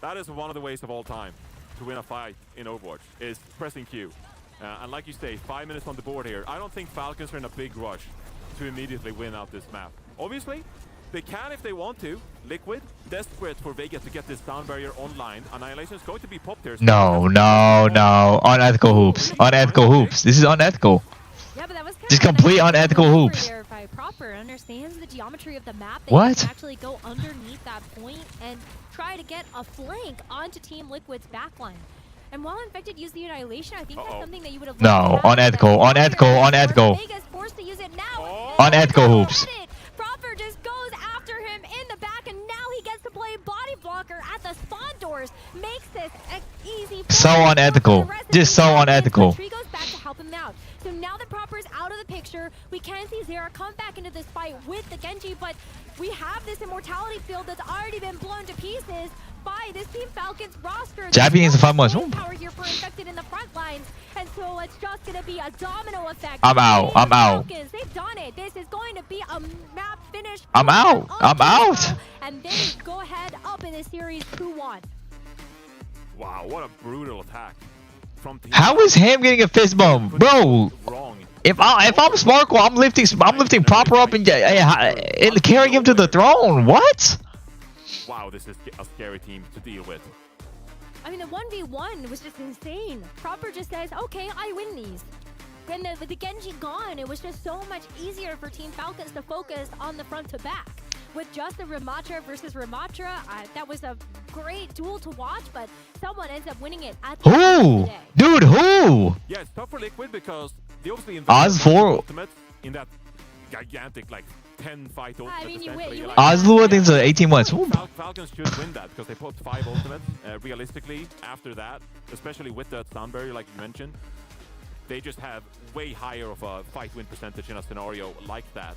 [SPEAKER 4] that is one of the ways of all time to win a fight in Overwatch, is pressing Q. And like you say, 5 minutes on the board here. I don't think Falcons are in a big rush to immediately win out this map. Obviously, they can if they want to. Liquid, desperate for Vega to get this sound barrier online. Annihilation is going to be popped here.
[SPEAKER 2] No, no, no. Unethical hoops. Unethical hoops. This is unethical.
[SPEAKER 3] Yeah, but that was kind
[SPEAKER 2] Just
[SPEAKER 3] of a
[SPEAKER 2] complete
[SPEAKER 3] nice
[SPEAKER 2] unethical
[SPEAKER 3] maneuver
[SPEAKER 2] hoops.
[SPEAKER 3] there by Proper understands the geometry of the map. They
[SPEAKER 2] What?
[SPEAKER 3] can actually go underneath that point and try to get a flank onto Team Liquid's backline. And while Infected used the Annihilation, I think that's something that you would have
[SPEAKER 2] No,
[SPEAKER 3] loved to have.
[SPEAKER 2] unethical, unethical, unethical.
[SPEAKER 3] Vega's forced to use it now.
[SPEAKER 2] Unethical hoops.
[SPEAKER 3] Proper just goes after him in the back, and now he gets to play body blocker at the spawn doors. Makes this an easy.
[SPEAKER 2] So
[SPEAKER 3] play for
[SPEAKER 2] unethical.
[SPEAKER 3] the rest of
[SPEAKER 2] Just
[SPEAKER 3] the
[SPEAKER 2] so
[SPEAKER 3] Falcons, but
[SPEAKER 2] unethical.
[SPEAKER 3] Tree goes back to help him out. So now that Proper is out of the picture, we can see Zera come back into this fight with the Genji, but we have this immortality field that's already been blown to pieces by this Team Falcons roster.
[SPEAKER 2] Jappy needs to find more.
[SPEAKER 3] Power here for Infected in the front lines, and so it's just going to be a domino effect.
[SPEAKER 2] I'm out. I'm out.
[SPEAKER 3] Falcons, they've done it. This is going to be a map finish.
[SPEAKER 2] I'm out. I'm out.
[SPEAKER 3] And they go ahead up in this series 2-1.
[SPEAKER 4] Wow, what a brutal attack from Team
[SPEAKER 2] How is Ham getting a fist bump, bro?
[SPEAKER 4] Wrong.
[SPEAKER 2] If I'm Sparkle, I'm lifting Proper up and carrying him to the throne. What?
[SPEAKER 4] Wow, this is a scary team to deal with.
[SPEAKER 3] I mean, the 1v1 was just insane. Proper just says, okay, I win these. When the Genji gone, it was just so much easier for Team Falcons to focus on the front to back. With just the Ramatra versus Ramatra, that was a great duel to watch, but someone ends up winning it at the end of
[SPEAKER 2] Who?
[SPEAKER 3] the day.
[SPEAKER 2] Dude, who?
[SPEAKER 4] Yeah, it's tough for Liquid because they obviously
[SPEAKER 2] Oz
[SPEAKER 4] invested
[SPEAKER 2] four-
[SPEAKER 4] ultimates in that gigantic, like, 10 fight ultimate.
[SPEAKER 3] I mean, you
[SPEAKER 4] essentially.
[SPEAKER 3] win.
[SPEAKER 4] Like,
[SPEAKER 2] Oslo, I think it's 18 months.
[SPEAKER 4] Falcons should win that because they put 5 ultimates. Realistically, after that, especially with that sound barrier, like you mentioned, they just have way higher of a fight win percentage in a scenario like that.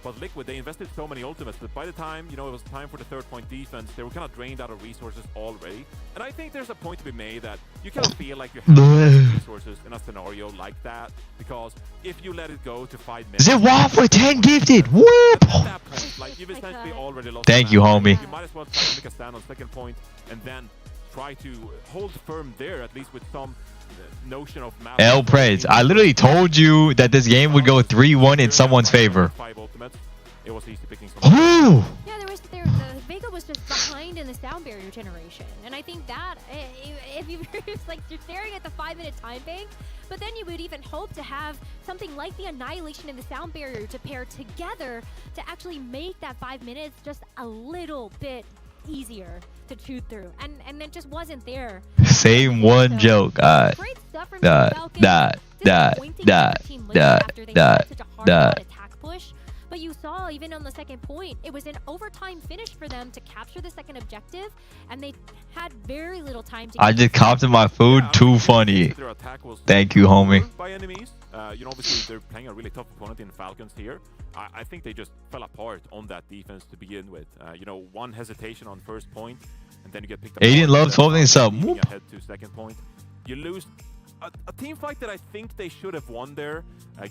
[SPEAKER 4] But Liquid, they invested so many ultimates that by the time, it was time for the 3rd-point defense, they were kind of drained out of resources already. And I think there's a point to be made that you kind of feel like you have resources in a scenario like that, because if you let it go to 5 minutes...
[SPEAKER 2] Is it WAF for 10 gifted? Whoop!
[SPEAKER 4] At that point, like, you've essentially already lost.
[SPEAKER 2] Thank you, homie.
[SPEAKER 4] You might as well try to make a stand on 2nd point and then try to hold firm there, at least with some notion of map.
[SPEAKER 2] L Preds, I literally told you that this game would go 3-1 in someone's favor.
[SPEAKER 4] 5 ultimates. It was easy picking some.
[SPEAKER 2] Ooh!
[SPEAKER 3] Yeah, Vega was just behind in the sound barrier generation, and I think that if you like, you're staring at the 5-minute time bank, but then you would even hope to have something like the Annihilation and the sound barrier to pair together to actually make that 5 minutes just a little bit easier to chew through, and it just wasn't there.
[SPEAKER 2] Same one joke.
[SPEAKER 3] Great stuff from Team Falcons. Disappointing for Team Liquid after they had such a hard attack push. But you saw, even on the 2nd point, it was an overtime finish for them to capture the 2nd objective, and they had very little time to.
[SPEAKER 2] I just copped in my food. Too funny.
[SPEAKER 4] Their attack was
[SPEAKER 2] Thank you, homie.
[SPEAKER 4] by enemies. Obviously they're playing a really tough opponent in Falcons here. I think they just fell apart on that defense to begin with. One hesitation on 1st point, and then you get picked up.
[SPEAKER 2] Aiden loves holding this up.
[SPEAKER 4] Moving ahead to 2nd point. You lose a team fight that I think they should have won there,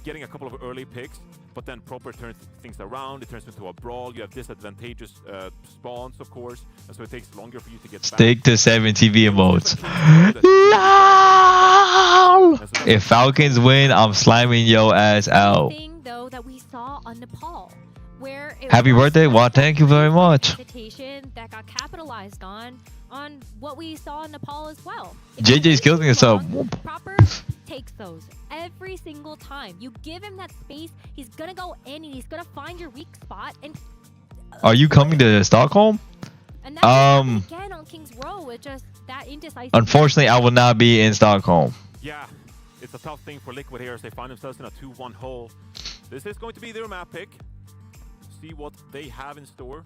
[SPEAKER 4] getting a couple of early picks, but then Proper turns things around. It turns into a brawl. You have disadvantageous spawns, of course, and so it takes longer for you to get back.
[SPEAKER 2] Stick to 7 TV emotes. LOL! If Falcons win, I'm slamming yo ass out.
[SPEAKER 3] Thing though that we saw on Nepal, where it
[SPEAKER 2] Happy
[SPEAKER 3] was
[SPEAKER 2] birthday. Wow, thank you very much.
[SPEAKER 3] hesitation that got capitalized on what we saw in Nepal as well.
[SPEAKER 2] JJ's killing himself.
[SPEAKER 3] Proper takes those every single time. You give him that space, he's gonna go in and he's gonna find your weak spot. And
[SPEAKER 2] Are you coming to Stockholm?
[SPEAKER 3] and that's again on King's Row with just that indecisive.
[SPEAKER 2] Unfortunately, I will not be in Stockholm.
[SPEAKER 4] Yeah, it's a tough thing for Liquid here as they find themselves in a 2-1 hole. This is going to be their map pick. See what they have in store.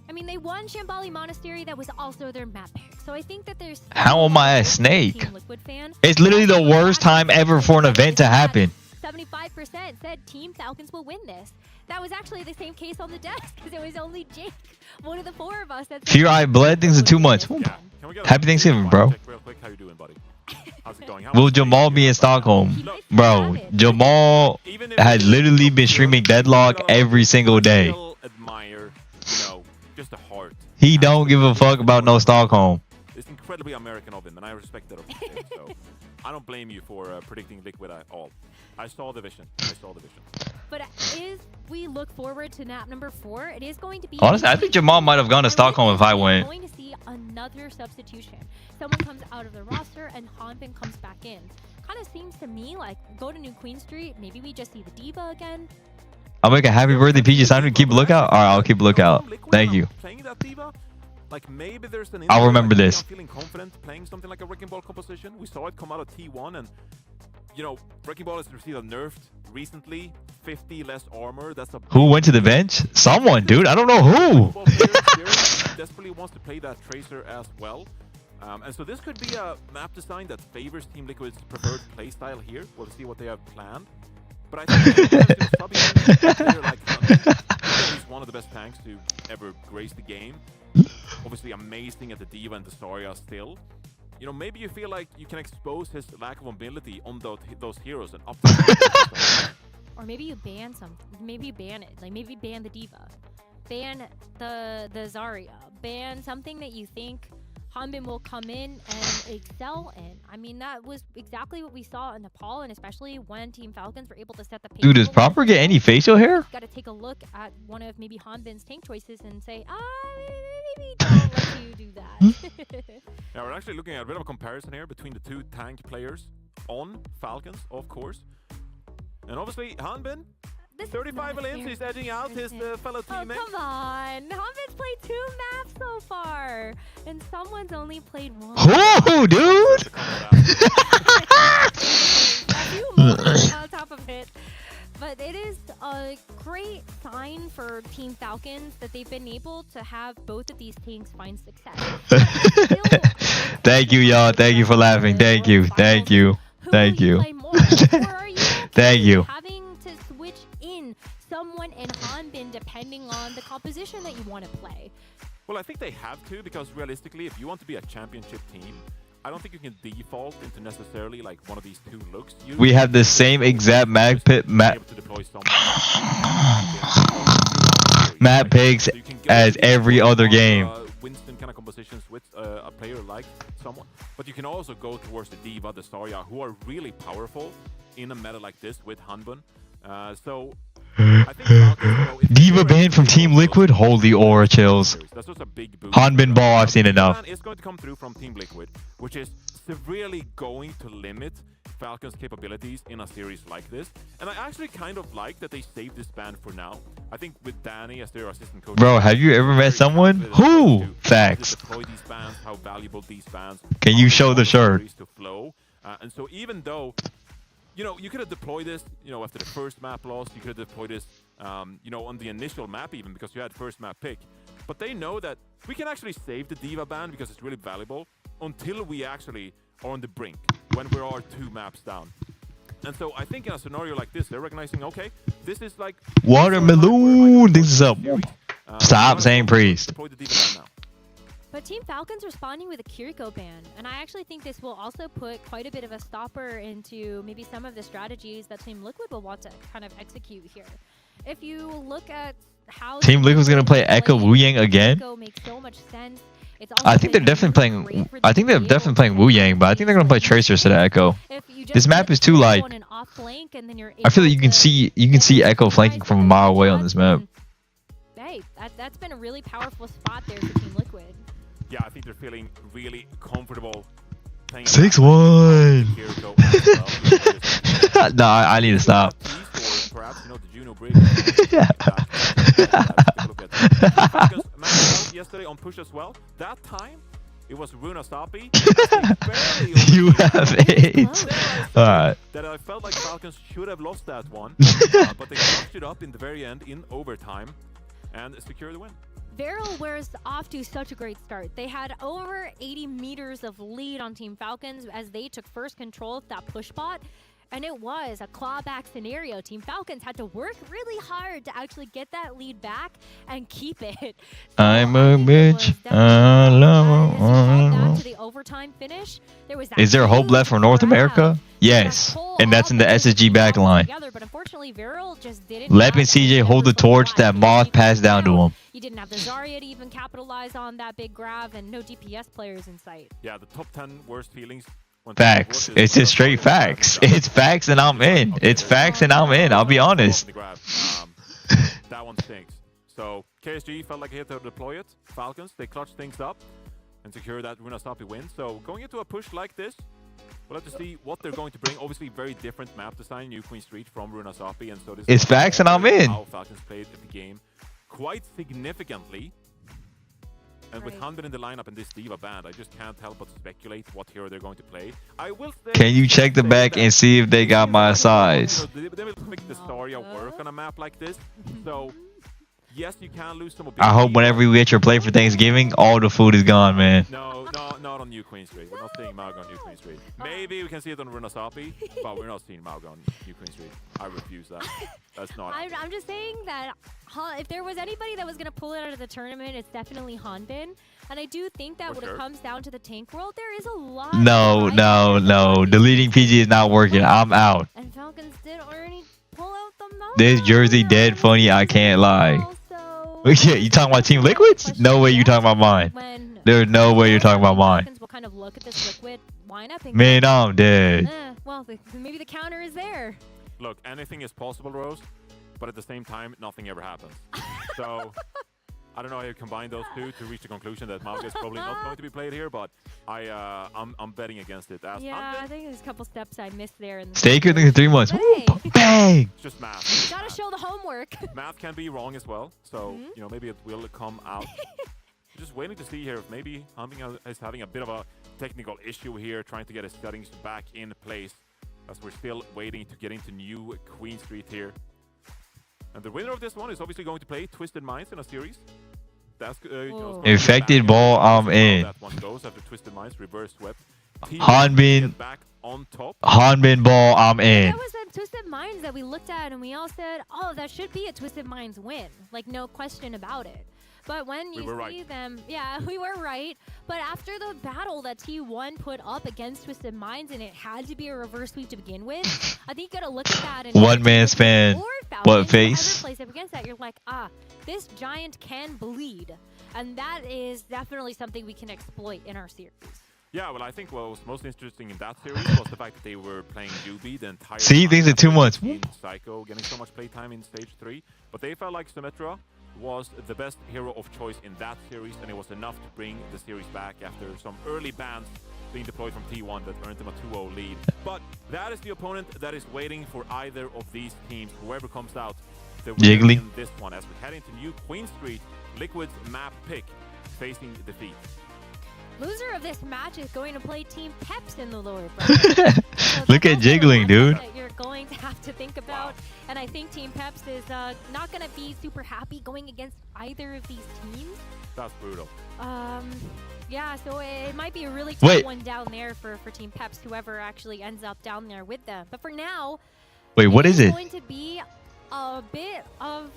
[SPEAKER 3] I mean, they won Shambali Monastery. That was also their map pick. So I think that there's...
[SPEAKER 2] How am I a snake?
[SPEAKER 3] Team Liquid fan.
[SPEAKER 2] It's literally the worst time ever for an event to happen.
[SPEAKER 3] 75% said Team Falcons will win this. That was actually the same case on the desk because it was only Jake, one of the 4 of us.
[SPEAKER 2] Fear I bled things in 2 months.
[SPEAKER 4] Yeah. Can we get a
[SPEAKER 2] Happy Thanksgiving, bro.
[SPEAKER 4] check real quick? How you doing, buddy? How's it going? How
[SPEAKER 2] Will
[SPEAKER 4] was
[SPEAKER 2] Jamal
[SPEAKER 4] your
[SPEAKER 2] be in
[SPEAKER 4] day?
[SPEAKER 2] Stockholm?
[SPEAKER 3] Look,
[SPEAKER 2] Bro, Jamal
[SPEAKER 4] Even if
[SPEAKER 2] has
[SPEAKER 4] you
[SPEAKER 2] literally been
[SPEAKER 4] don't
[SPEAKER 2] streaming
[SPEAKER 4] feel-
[SPEAKER 2] Deadlock every single day.
[SPEAKER 4] Still admire, just a heart.
[SPEAKER 2] He don't give a fuck about no Stockholm.
[SPEAKER 4] It's incredibly American of him, and I respect that of him. So I don't blame you for predicting Liquid at all. I saw the vision.
[SPEAKER 3] But as we look forward to nap number 4, it is going to be...
[SPEAKER 2] Honestly, I think Jamal might have gone to Stockholm if I went.
[SPEAKER 3] We're going to see another substitution. Someone comes out of the roster and Hanbin comes back in. Kind of seems to me like go to New Queen Street. Maybe we just see the Diva again.
[SPEAKER 2] I'll make a happy birthday PG sign and keep a lookout. Alright, I'll keep a lookout. Thank you.
[SPEAKER 4] Playing that Diva, like maybe there's an
[SPEAKER 2] I'll remember
[SPEAKER 4] like,
[SPEAKER 2] this.
[SPEAKER 4] I'm feeling confident playing something like a Wrecking Ball composition. We saw it come out of T1, and Wrecking Ball has received a nerfed recently. 50 less armor. That's a
[SPEAKER 2] Who went to the bench? Someone, dude. I don't know who.
[SPEAKER 4] Wrecking Ball player desperately wants to play that Tracer as well. And so this could be a map design that favors Team Liquid's preferred playstyle here. We'll see what they have planned. But I think a player like Hunter, he's one of the best tanks to ever grace the game. Obviously amazing at the Diva and the Zarya still. Maybe you feel like you can expose his lack of mobility on those heroes and up.
[SPEAKER 3] Or maybe you ban some. Maybe you ban it. Like maybe ban the Diva. Ban the Zarya. Ban something that you think Hanbin will come in and excel in. I mean, that was exactly what we saw in Nepal, and especially when Team Falcons were able to set the pace.
[SPEAKER 2] Dude, does Proper get any facial hair?
[SPEAKER 3] Got to take a look at one of maybe Hanbin's tank choices and say, maybe don't let you do that.
[SPEAKER 4] Yeah, we're actually looking at a bit of a comparison here between the 2 tank players on Falcons, of course. And obviously, Hanbin,
[SPEAKER 3] This is
[SPEAKER 4] 35
[SPEAKER 3] not a
[SPEAKER 4] Alliance,
[SPEAKER 3] fair
[SPEAKER 4] he's edging out his
[SPEAKER 3] comparison.
[SPEAKER 4] fellow
[SPEAKER 3] Oh,
[SPEAKER 4] teammate.
[SPEAKER 3] come on. Hanbin's played 2 maps so far, and someone's only played 1.
[SPEAKER 2] Who, dude?
[SPEAKER 3] A few moments on top of it. But it is a great sign for Team Falcons that they've been able to have both of these teams find success.
[SPEAKER 2] Thank you, y'all. Thank you for laughing. Thank you. Thank you. Thank you. Thank you.
[SPEAKER 3] Having to switch in someone in Hanbin depending on the composition that you want to play.
[SPEAKER 4] Well, I think they have to, because realistically, if you want to be a championship team, I don't think you can default into necessarily like one of these 2 looks.
[SPEAKER 2] We have the same exact map picks as every other game.
[SPEAKER 4] Winston kind of compositions with a player like someone, but you can also go towards the Diva, the Zarya, who are really powerful in a meta like this with Hanbin. So I think
[SPEAKER 2] Diva banned from Team Liquid? Holy aura chills.
[SPEAKER 4] That's just a big boost.
[SPEAKER 2] Hanbin ball, I've seen enough.
[SPEAKER 4] It's going to come through from Team Liquid, which is severely going to limit Falcons' capabilities in a series like this. And I actually kind of like that they saved this ban for now. I think with Danny as their assistant coach.
[SPEAKER 2] Bro, have you ever met someone? Who? Facts.
[SPEAKER 4] Deploy these bans, how valuable these bans
[SPEAKER 2] Can you show the shirt?
[SPEAKER 4] to flow. And so even though you could have deployed this, after the first map loss, you could have deployed this, on the initial map even, because you had first map pick. But they know that we can actually save the Diva ban because it's really valuable until we actually are on the brink, when we are 2 maps down. And so I think in a scenario like this, they're recognizing, okay, this is like...
[SPEAKER 2] Watermelon, this is up. Stop saying priest.
[SPEAKER 4] Deploy the Diva ban now.
[SPEAKER 3] But Team Falcons responding with a Kiriko ban, and I actually think this will also put quite a bit of a stopper into maybe some of the strategies that Team Liquid will want to kind of execute here. If you look at how
[SPEAKER 2] Team Liquid's gonna play Echo Wu Yang again?
[SPEAKER 3] Echo makes so much sense. It's
[SPEAKER 2] I think they're definitely playing. I think they're definitely playing Wu Yang, but I think they're gonna play Tracer instead of Echo. This map is too light. I feel like you can see Echo flanking from a mile away on this map.
[SPEAKER 3] Hey, that's been a really powerful spot there for Team Liquid.
[SPEAKER 4] Yeah, I think they're feeling really comfortable playing
[SPEAKER 2] 6-1.
[SPEAKER 4] Well.
[SPEAKER 2] No, I need to stop.
[SPEAKER 4] Or perhaps, the Juno Bridge. Falcons maxed out yesterday on push as well. That time, It was Runasapi.
[SPEAKER 2] You have 8. Alright.
[SPEAKER 4] That I felt like Falcons should have lost that one, but they clutched it up in the very end in overtime and secured the win.
[SPEAKER 3] Varel was off to such a great start. They had over 80 meters of lead on Team Falcons as they took first control of that push bot. And it was a clawback scenario. Team Falcons had to work really hard to actually get that lead back and keep it. So
[SPEAKER 2] I'm a bitch. I love
[SPEAKER 3] to the overtime finish. There was
[SPEAKER 2] Is there hope left for North America? Yes. And that's in the SSG backline.
[SPEAKER 3] But unfortunately, Varel just didn't.
[SPEAKER 2] Let me CJ hold the torch that Moth passed down to him.
[SPEAKER 3] You didn't have the Zarya to even capitalize on that big grab, and no DPS players in sight.
[SPEAKER 4] Yeah, the top 10 worst feelings.
[SPEAKER 2] Facts. It's just straight facts. It's facts and I'm in. It's facts and I'm in. I'll be honest.
[SPEAKER 4] That one stinks. So KSG felt like he had to deploy it. Falcons, they clutched things up and secure that Runasapi win. So going into a push like this, we'll have to see what they're going to bring. Obviously, very different map design, New Queen Street from Runasapi, and so this
[SPEAKER 2] it's facts and I'm in.
[SPEAKER 4] How Falcons played the game quite significantly. And with Hanbin in the lineup and this D.Va band, I just can't help but speculate what hero they're going to play. I will say,
[SPEAKER 2] can you check the back and see if they got my size?
[SPEAKER 4] They will make the Zarya work on a map like this. So, yes, you can lose some of.
[SPEAKER 2] I hope whenever you get your play for Thanksgiving, all the food is gone, man.
[SPEAKER 4] No, not on New Queen Street. We're not seeing Mauga on New Queen Street. Maybe we can see it on Runasapi, but we're not seeing Mauga on New Queen Street. I refuse that. That's not.
[SPEAKER 3] I'm just saying that if there was anybody that was going to pull it out of the tournament, it's definitely Hanbin. And I do think that when it comes down to the tank world, there is a lot.
[SPEAKER 2] No. Deleting PG is not working. I'm out.
[SPEAKER 3] And Falcons did already pull out the most.
[SPEAKER 2] This jersey dead funny. I can't lie. Yeah, you talking about Team Liquids? No way you talking about mine. There's no way you're talking about mine.
[SPEAKER 3] We'll kind of look at this Liquid lineup and
[SPEAKER 2] man, I'm dead.
[SPEAKER 3] Well, maybe the counter is there.
[SPEAKER 4] Look, anything is possible, Rose, but at the same time, nothing ever happens. So, I don't know how you combine those two to reach the conclusion that Mauga is probably not going to be played here, but I'm betting against it.
[SPEAKER 3] I think there's a couple steps I missed there.
[SPEAKER 2] Stay good in 3 months.
[SPEAKER 3] Hey.
[SPEAKER 2] Bang!
[SPEAKER 4] It's just math.
[SPEAKER 3] You gotta show the homework.
[SPEAKER 4] Math can be wrong as well, so you know maybe it will come out. Just waiting to see here if maybe Hanbin is having a bit of a technical issue here, trying to get his settings back in place, as we're still waiting to get into New Queen Street here. And the winner of this one is obviously going to play Twisted Minds in a series. That's
[SPEAKER 2] infected ball. I'm in.
[SPEAKER 4] That one goes after Twisted Minds reverse swept.
[SPEAKER 2] Hanbin
[SPEAKER 4] back on top.
[SPEAKER 2] Hanbin ball. I'm in.
[SPEAKER 3] That was a Twisted Minds that we looked at and we all said, "Oh, that should be a Twisted Minds win." Like no question about it. But when you see them, yeah, we were right. But after the battle that T1 put up against Twisted Minds, and it had to be a reverse sweep to begin with, I think you gotta look at that and
[SPEAKER 2] one man span. What face?
[SPEAKER 3] Plays up against that, you're like, this giant can bleed, and that is definitely something we can exploit in our series.
[SPEAKER 4] Yeah, well, I think what was most interesting in that series was the fact that they were playing Yubi the entire
[SPEAKER 2] See, things are 2 months.
[SPEAKER 4] Psycho getting so much playtime in stage 3, but they felt like Symmetra was the best hero of choice in that series, and it was enough to bring the series back after some early bans being deployed from T1 that earned them a 2-0 lead. But that is the opponent that is waiting for either of these teams, whoever comes out, the winner in this one. As we head into New Queen Street, Liquid's map pick facing defeat.
[SPEAKER 3] Loser of this match is going to play Team Peps in the lower bracket. So
[SPEAKER 2] look at jiggling, dude.
[SPEAKER 3] That you're going to have to think about, and I think Team Peps is not going to be super happy going against either of these teams.
[SPEAKER 4] That's brutal.
[SPEAKER 3] Yeah, so it might be a really tough one down there for Team Peps, whoever actually ends up down there with them. But for now,
[SPEAKER 2] what is it?
[SPEAKER 3] Going to be a bit of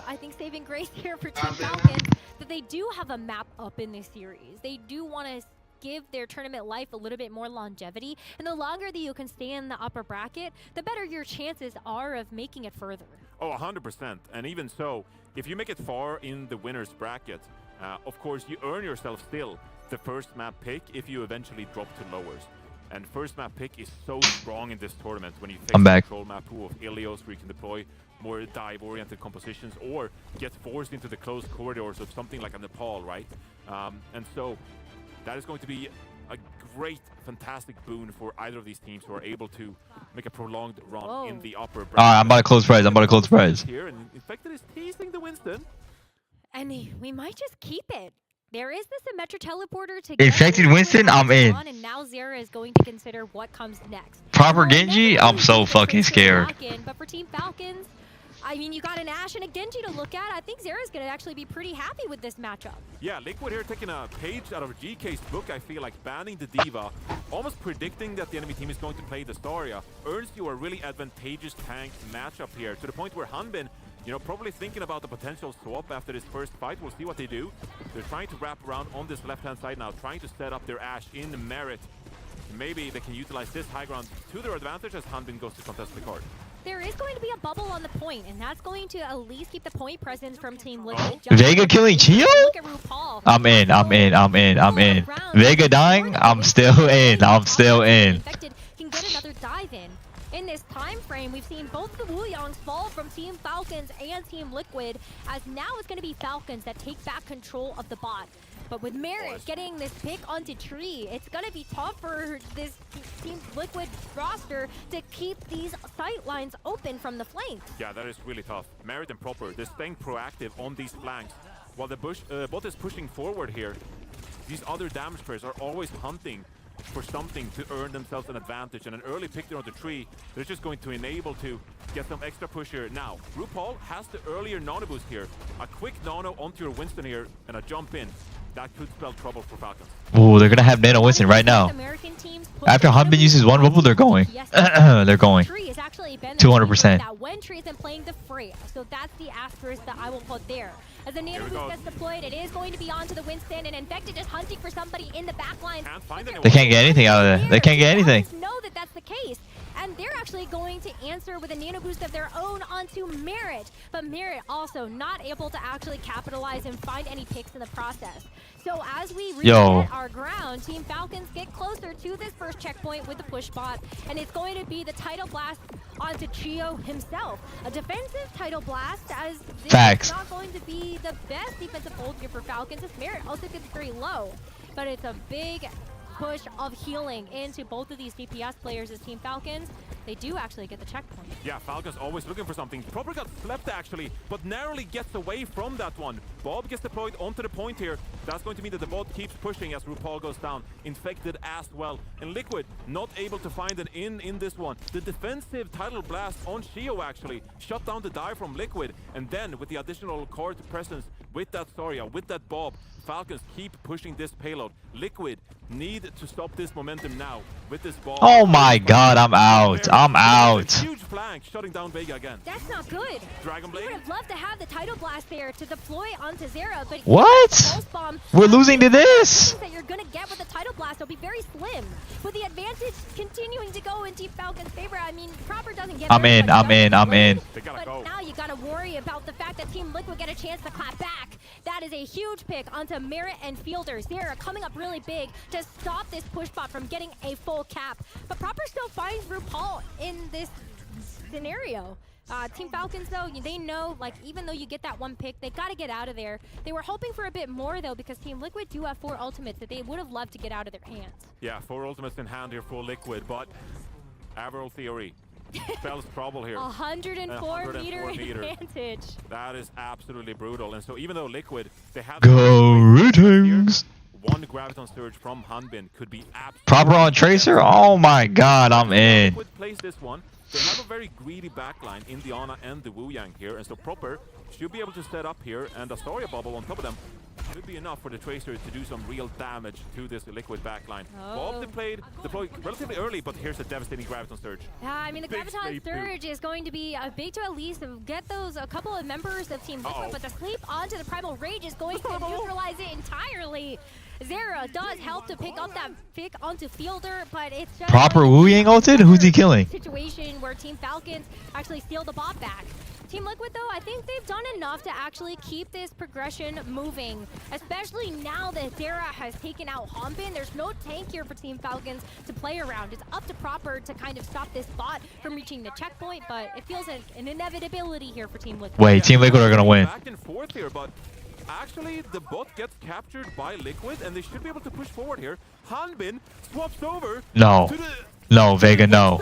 [SPEAKER 3] I think saving grace here for Team Falcons, that they do have a map up in this series. They do want to give their tournament life a little bit more longevity, and the longer that you can stay in the upper bracket, the better your chances are of making it further.
[SPEAKER 4] Oh, 100%. And even so, if you make it far in the winner's bracket, of course, you earn yourself still the first map pick if you eventually drop to lowers. And first map pick is so strong in this tournament when you face a control map pool of Ilios, where you can deploy more dive-oriented compositions or get forced into the closed corridors of something like a Nepal, right? And so that is going to be a great, fantastic boon for either of these teams who are able to make a prolonged run in the upper bracket.
[SPEAKER 2] I'm about to close prize. I'm about to close prize.
[SPEAKER 4] Here, and Infected is teasing the Winston.
[SPEAKER 3] And we might just keep it. There is the Symmetra teleporter to
[SPEAKER 2] Infected
[SPEAKER 3] get
[SPEAKER 2] Winston, I'm in.
[SPEAKER 3] and now Zera is going to consider what comes next.
[SPEAKER 2] Proper
[SPEAKER 3] Well,
[SPEAKER 2] Genji,
[SPEAKER 3] never
[SPEAKER 2] I'm so
[SPEAKER 3] really
[SPEAKER 2] fucking
[SPEAKER 3] the Tracer
[SPEAKER 2] scared.
[SPEAKER 3] lock in, but for Team Falcons, I mean, you got an Ashe and a Genji to look at. I think Zera's going to actually be pretty happy with this matchup.
[SPEAKER 4] Yeah, Liquid here taking a page out of GK's book, I feel like banning the Diva, almost predicting that the enemy team is going to play the Staria, earns you a really advantageous tank matchup here, to the point where Hanbin, you know, probably thinking about the potential swap after this first fight. We'll see what they do. They're trying to wrap around on this left-hand side now, trying to set up their Ashe in Merit. Maybe they can utilize this high ground to their advantage as Hanbin goes to contest the card.
[SPEAKER 3] There is going to be a bubble on the point, and that's going to at least keep the point presence from Team Liquid.
[SPEAKER 2] Vega killing Chio?
[SPEAKER 3] Look at RuPaul.
[SPEAKER 2] I'm in. Vega dying, I'm still in.
[SPEAKER 3] Infected can get another dive in. In this time frame, we've seen both the Wuyongs fall from Team Falcons and Team Liquid, as now it's going to be Falcons that take back control of the bot. But with Merit getting this pick onto Tree, it's going to be tough for this Team Liquid roster to keep these sight lines open from the flanks.
[SPEAKER 4] Yeah, that is really tough. Merit and Proper, they're staying proactive on these flanks. While the bot is pushing forward here, these other damage players are always hunting for something to earn themselves an advantage, and an early pick there on the tree, they're just going to enable to get some extra push here. Now, RuPaul has the earlier nano boost here. A quick nano onto your Winston here, and a jump in. That could spell trouble for Falcons.
[SPEAKER 2] Ooh, they're gonna have Nano Winston right now. After Hanbin uses one bubble, they're going. They're going. 200%.
[SPEAKER 3] That when Tree isn't playing the Freya, so that's the asterisk that I will put there. As the nano boost gets deployed, it is going to be onto the Winston, and Infected just hunting for somebody in the back line.
[SPEAKER 2] They can't get anything out of it. They can't get anything.
[SPEAKER 3] Know that that's the case. And they're actually going to answer with a nano boost of their own onto Merit. But Merit also not able to actually capitalize and find any picks in the process. So as we reset our ground, Team Falcons get closer to this first checkpoint with the push bot. And it's going to be the Tidal Blast onto Chio himself. A defensive Tidal Blast, as this is not going to be the best defensive hold here for Falcons. This Merit also gets very low. But it's a big push of healing into both of these DPS players as Team Falcons. They do actually get the checkpoint.
[SPEAKER 4] Yeah, Falcons always looking for something. Proper got slept actually, but narrowly gets away from that one. Bob gets deployed onto the point here. That's going to mean that the bot keeps pushing as RuPaul goes down. Infected as well. And Liquid not able to find it in this one. The defensive Tidal Blast on Shio actually shut down the dive from Liquid. And then with the additional card presence, with that Soria, with that Bob, Falcons keep pushing this payload. Liquid need to stop this momentum now with this ball.
[SPEAKER 2] Oh my god, I'm out.
[SPEAKER 4] Huge flank shutting down Vega again.
[SPEAKER 3] That's not good.
[SPEAKER 4] Dragon Blade.
[SPEAKER 3] We would have loved to have the Tidal Blast there to deploy onto Zera, but
[SPEAKER 2] what? We're losing to this.
[SPEAKER 3] That you're gonna get with the Tidal Blast will be very slim. With the advantage continuing to go in Team Falcon's favor, I mean, Proper doesn't get.
[SPEAKER 2] I'm in.
[SPEAKER 4] They gotta
[SPEAKER 3] but
[SPEAKER 4] go.
[SPEAKER 3] now you gotta worry about the fact that Team Liquid get a chance to clap back. That is a huge pick onto Merit and Fielder. Zera coming up really big to stop this push bot from getting a full cap. But Proper still finds RuPaul in this scenario. Team Falcons, though, they know, like, even though you get that one pick, they got to get out of there. They were hoping for a bit more, though, because Team Liquid do have 4 ultimates that they would have loved to get out of their hands.
[SPEAKER 4] Yeah, 4 ultimates in hand here for Liquid, but Averil Theory spells trouble here.
[SPEAKER 3] 104 meter advantage.
[SPEAKER 4] That is absolutely brutal. And so even though Liquid, they have
[SPEAKER 2] Greetings.
[SPEAKER 4] one Graviton Surge from Hanbin could be absolutely
[SPEAKER 2] Proper on Tracer? Oh my god, I'm in.
[SPEAKER 4] Liquid plays this one. They have a very greedy backline in the Ana and the Wuyang here, and so Proper should be able to set up here, and a Soria bubble on top of them should be enough for the Tracer to do some real damage to this Liquid backline. Bob deployed relatively early, but here's a devastating Graviton Surge.
[SPEAKER 3] Yeah, I mean, the Graviton Surge is going to be big to at least get a couple of members of Team Liquid, but the sleep onto the Primal Rage is going to neutralize it entirely. Zera does help to pick up that pick onto Fielder, but it's just
[SPEAKER 2] Proper Wuyang ulted? Who's he killing?
[SPEAKER 3] Situation where Team Falcons actually steal the bot back. Team Liquid, though, I think they've done enough to actually keep this progression moving, especially now that Zera has taken out Hanbin. There's no tank here for Team Falcons to play around. It's up to Proper to kind of stop this bot from reaching the checkpoint, but it feels like an inevitability here for Team Liquid.
[SPEAKER 2] Wait, Team Liquid are gonna win.
[SPEAKER 4] Back and forth here, but actually the bot gets captured by Liquid, and they should be able to push forward here. Hanbin swaps over.
[SPEAKER 2] No.
[SPEAKER 4] To the
[SPEAKER 2] No, Vega, no.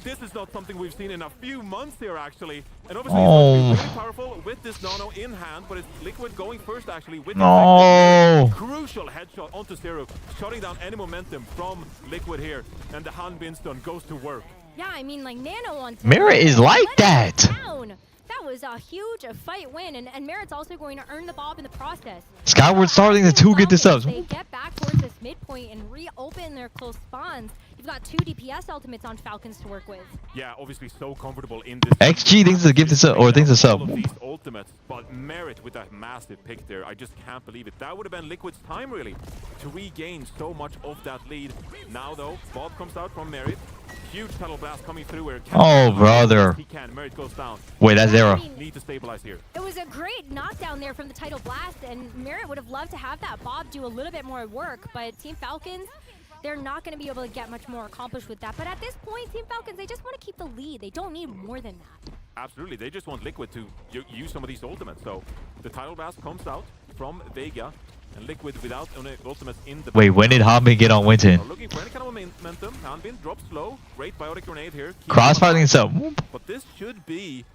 [SPEAKER 4] This is not something we've seen in a few months here, actually. And obviously, it's really powerful with this Nano in hand, but it's Liquid going first, actually. With the crucial headshot onto Zero, shutting down any momentum from Liquid here. And the Han Bin stun goes to work.
[SPEAKER 3] Yeah, I mean, like, Nano on
[SPEAKER 2] Mirror is like that.
[SPEAKER 3] That was a huge fight win, and Merit's also going to earn the Bob in the process.
[SPEAKER 2] Skyward starting to 2 get this up.
[SPEAKER 3] They get back towards this midpoint and reopen their close spawns. You've got 2 DPS ultimates on Falcons to work with.
[SPEAKER 4] Yeah, obviously so comfortable in this.
[SPEAKER 2] XG thinks to give this up, or thinks to sub.
[SPEAKER 4] All of these ultimates, but Merit with that massive pick there, I just can't believe it. That would have been Liquid's time, really, to regain so much of that lead. Now, though, Bob comes out from Merit. Huge tunnel blast coming through where
[SPEAKER 2] brother.
[SPEAKER 4] He can. Merit goes down.
[SPEAKER 2] Wait, that's Zero.
[SPEAKER 4] Need to stabilize here.
[SPEAKER 3] It was a great knockdown there from the Tidal Blast, and Merit would have loved to have that Bob do a little bit more work, but Team Falcons, they're not going to be able to get much more accomplished with that. But at this point, Team Falcons, they just want to keep the lead. They don't need more than that.
[SPEAKER 4] Absolutely. They just want Liquid to use some of these ultimates. So the Tidal Blast comes out from Vega, and Liquid without ultimates in the...
[SPEAKER 2] Wait, when did Hanbin get on Winton?
[SPEAKER 4] Looking for any kind of momentum. Hanbin drops low. Great biotic grenade here.
[SPEAKER 2] Crossfighting itself.
[SPEAKER 4] But this should be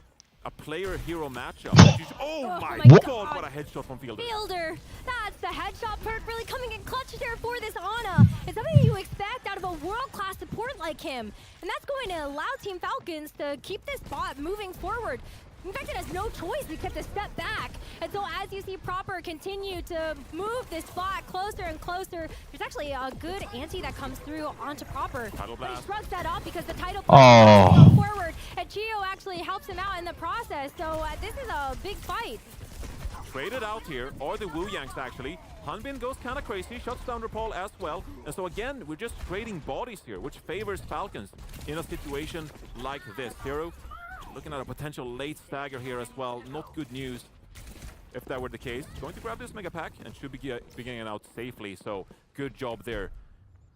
[SPEAKER 4] a player-hero matchup. Oh my god, what a headshot from Fielder.
[SPEAKER 3] Fielder, that's the headshot perk really coming in clutch there for this Ana. It's something you expect out of a world-class support like him. And that's going to allow Team Falcons to keep this bot moving forward. In fact, it has no choice except to step back. And so as you see Proper continue to move this bot closer and closer, there's actually a good anti that comes through onto Proper. But he shrugs that off because the title goes forward, and Chio actually helps him out in the process. So this is a big fight.
[SPEAKER 4] Traded out here, or the Wu Yanks actually. Hanbin goes kind of crazy, shuts down Nepal as well. And so again, we're just trading bodies here, which favors Falcons in a situation like this. Hero looking at a potential late stagger here as well. Not good news if that were the case. Going to grab this mega pack and should be getting it out safely. So good job there.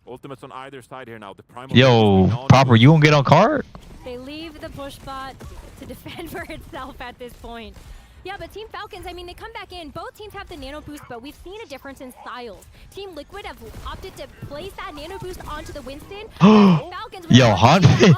[SPEAKER 4] Ultimates on either side here now. The primal.
[SPEAKER 2] Yo, Proper, you won't get on card?
[SPEAKER 3] They leave the push bot to defend for itself at this point. Yeah, but Team Falcons, I mean, they come back in. Both teams have the nano boost, but we've seen a difference in styles. Team Liquid have opted to place that nano boost onto the Winston. Falcons,
[SPEAKER 2] yo, Hanbin,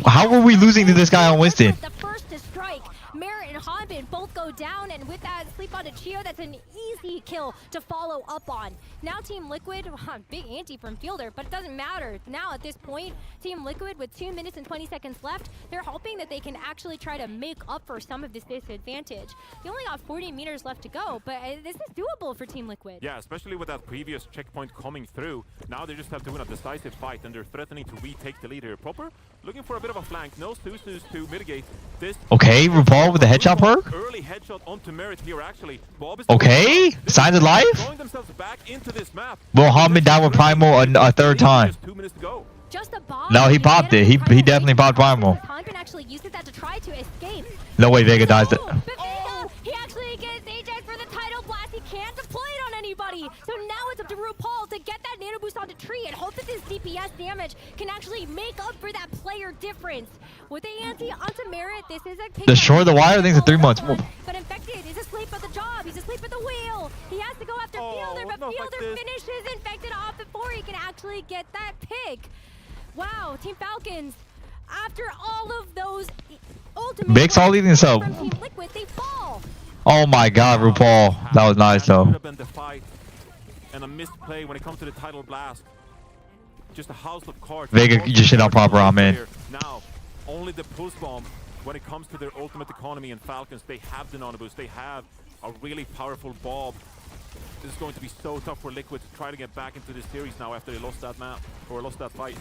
[SPEAKER 2] how were we losing to this guy on Winston?
[SPEAKER 3] The first to strike. Merit and Hanbin both go down, and with that sleep onto Chio, that's an easy kill to follow up on. Now Team Liquid, big anti from Fielder, but it doesn't matter. Now at this point, Team Liquid with 2 minutes and 20 seconds left, they're hoping that they can actually try to make up for some of this disadvantage. They only got 40 meters left to go, but this is doable for Team Liquid.
[SPEAKER 4] Yeah, especially with that previous checkpoint coming through. Now they just have to win a decisive fight, and they're threatening to retake the lead here. Proper looking for a bit of a flank. No Susus to mitigate this.
[SPEAKER 2] Okay, RuPaul with the headshot perk.
[SPEAKER 4] Early headshot onto Merit here, actually. Bob is
[SPEAKER 2] okay, signs of life.
[SPEAKER 4] Throwing themselves back into this map.
[SPEAKER 2] Will Hanbin down with Primal a third time?
[SPEAKER 4] Just 2 minutes to go.
[SPEAKER 3] Just a bomb.
[SPEAKER 2] No, he popped it. He definitely popped Primal.
[SPEAKER 3] Hanbin actually used that to try to escape.
[SPEAKER 2] No way Vega dies.
[SPEAKER 3] But Vega, he actually gets Ajax for the title blast. He can't deploy it on anybody. So now it's up to RuPaul to get that nano boost onto Tree and hope that this DPS damage can actually make up for that player difference. With the anti onto Merit, this is a pick.
[SPEAKER 2] Destroy the wire things in 3 months.
[SPEAKER 3] But Infected is asleep at the job. He's asleep at the wheel. He has to go after Fielder, but Fielder finishes Infected off before he can actually get that pick. Wow, Team Falcons, after all of those ultimate
[SPEAKER 2] Big Saul leading this up.
[SPEAKER 3] from Team Liquid, they fall.
[SPEAKER 2] Oh my god, RuPaul. That was nice though.
[SPEAKER 4] Should have been the fight and a misplay when it comes to the title blast. Just a house of cards.
[SPEAKER 2] Vega, you just shit out Proper on, man.
[SPEAKER 4] Now, only the pulse bomb when it comes to their ultimate economy and Falcons. They have the nano boost. They have a really powerful Bob. This is going to be so tough for Liquid to try to get back into this series now after they lost that map or lost that fight.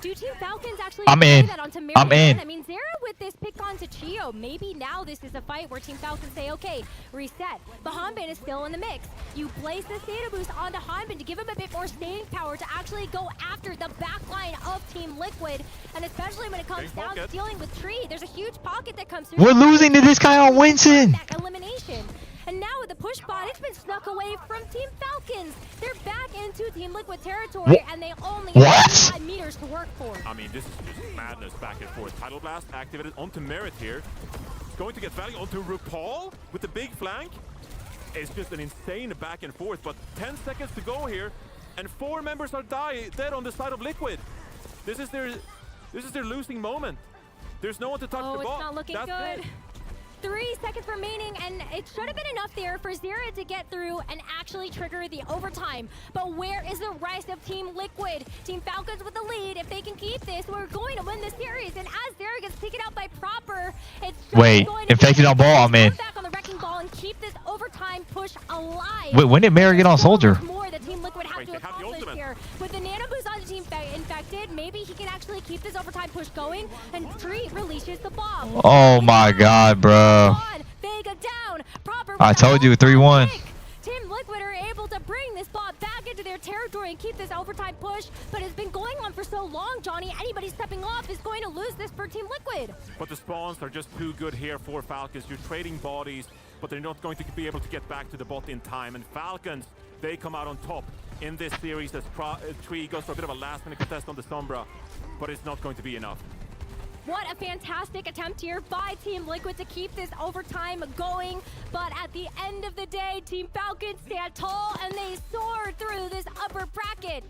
[SPEAKER 3] Do Team Falcons actually that onto Merit?
[SPEAKER 2] I'm in.
[SPEAKER 3] I mean, Zera with this pick onto Chio, maybe now this is a fight where Team Falcons say, okay, reset. But Hanbin is still in the mix. You place the data boost onto Hanbin to give him a bit more staying power to actually go after the backline of Team Liquid. And especially when it comes down to dealing with Tree, there's a huge pocket that comes through.
[SPEAKER 2] We're losing to this guy on Winston.
[SPEAKER 3] Elimination. And now with the push bot, it's been snuck away from Team Falcons. They're back into Team Liquid territory, and they only have 5 meters to work for.
[SPEAKER 4] I mean, this is just madness back and forth. Tidal Blast activated onto Merit here. It's going to get value onto RuPaul with the big flank. It's just an insane back and forth, but 10 seconds to go here, and 4 members are dead on the side of Liquid. This is their losing moment. There's no one to touch
[SPEAKER 3] Oh,
[SPEAKER 4] the
[SPEAKER 3] it's
[SPEAKER 4] ball.
[SPEAKER 3] not looking
[SPEAKER 4] That's
[SPEAKER 3] good.
[SPEAKER 4] it.
[SPEAKER 3] 3 seconds remaining, and it should have been enough there for Zera to get through and actually trigger the overtime. But where is the rest of Team Liquid? Team Falcons with the lead. If they can keep this, we're going to win the series. And as Zera gets taken out by Proper, it's just
[SPEAKER 2] Wait,
[SPEAKER 3] going to
[SPEAKER 2] infected
[SPEAKER 3] be
[SPEAKER 2] on ball, I'm in.
[SPEAKER 3] back on the wrecking ball and keep this overtime push alive.
[SPEAKER 2] Wait, when did Mary get on
[SPEAKER 3] There's so
[SPEAKER 2] Soldier?
[SPEAKER 3] much more that Team Liquid have
[SPEAKER 4] Wait,
[SPEAKER 3] to
[SPEAKER 4] they have the
[SPEAKER 3] accomplish
[SPEAKER 4] ultimate.
[SPEAKER 3] here. With the nano boost on the Team Infected, maybe he can actually keep this overtime push going, and Tree releases the bomb.
[SPEAKER 2] Oh my god, bro.
[SPEAKER 3] Vega down. Proper.
[SPEAKER 2] I told you, 3-1.
[SPEAKER 3] Team Liquid are able to bring this ball back into their territory and keep this overtime push, but it's been going on for so long, Johnny. Anybody stepping off is going to lose this for Team Liquid.
[SPEAKER 4] But the spawns are just too good here for Falcons. You're trading bodies, but they're not going to be able to get back to the bot in time. And Falcons, they come out on top in this series as Tree goes for a bit of a last-minute contest on the Sombra, but it's not going to be enough.
[SPEAKER 3] What a fantastic attempt here by Team Liquid to keep this overtime going. But at the end of the day, Team Falcons stand tall and they soar through this upper bracket.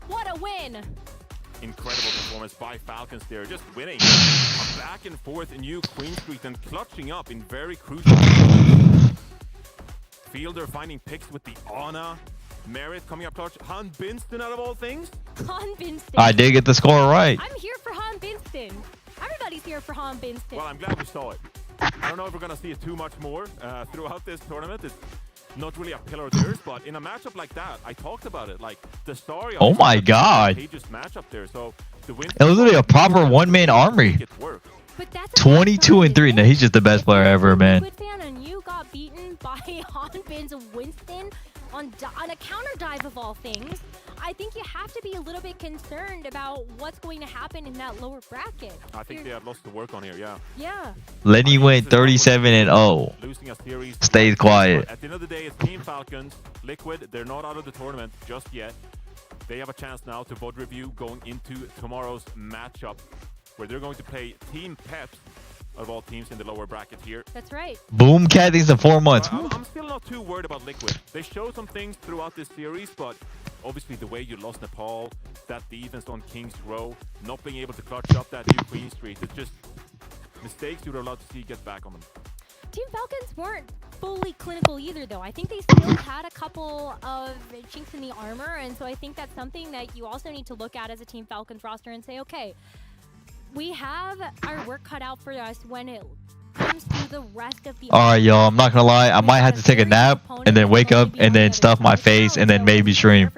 [SPEAKER 3] What a win.
[SPEAKER 4] Incredible performance by Falcons there, just winning a back and forth new Queen Street and clutching up in very crucial moments. Fielder finding picks with the Ana. Merit coming up clutch. Han Binston out of all things.
[SPEAKER 3] Han Binston.
[SPEAKER 2] I did get the score right.
[SPEAKER 3] I'm here for Han Binston. Everybody's here for Han Binston.
[SPEAKER 4] Well, I'm glad we saw it. I don't know if we're going to see it too much more throughout this tournament. It's not really a pillar of theirs, but in a matchup like that, I talked about it. Like the story.
[SPEAKER 2] Oh my god.
[SPEAKER 4] Just matchup there. So the win.
[SPEAKER 2] It was literally a proper one-man army.
[SPEAKER 3] But that's
[SPEAKER 2] 22-3. No, he's just the best player ever, man.
[SPEAKER 3] Liquid fan, and you got beaten by Han Bin's Winston on a counter dive of all things. I think you have to be a little bit concerned about what's going to happen in that lower bracket.
[SPEAKER 4] I think they have lots to work on here. Yeah.
[SPEAKER 3] Yeah.
[SPEAKER 2] Lenny went 37-0.
[SPEAKER 4] Losing a series.
[SPEAKER 2] Stayed quiet.
[SPEAKER 4] At the end of the day, it's Team Falcons. Liquid, they're not out of the tournament just yet. They have a chance now to VOD review going into tomorrow's matchup, where they're going to play Team Peps of all teams in the lower bracket here.
[SPEAKER 3] That's right.
[SPEAKER 2] Boom cat these in 4 months.
[SPEAKER 4] I'm still not too worried about Liquid. They showed some things throughout this series, but obviously the way you lost Nepal, that defense on King's Row, not being able to clutch up that new Queen Street, it's just mistakes you were allowed to see get back on them.
[SPEAKER 3] Team Falcons weren't fully clinical either, though. I think they still had a couple of chinks in the armor, and so I think that's something that you also need to look at as a Team Falcons roster and say, okay, we have our work cut out for us when it comes to the rest of the...
[SPEAKER 2] Alright, y'all, I'm not gonna lie. I might have to take a nap and then wake up and then stuff my face and then maybe stream.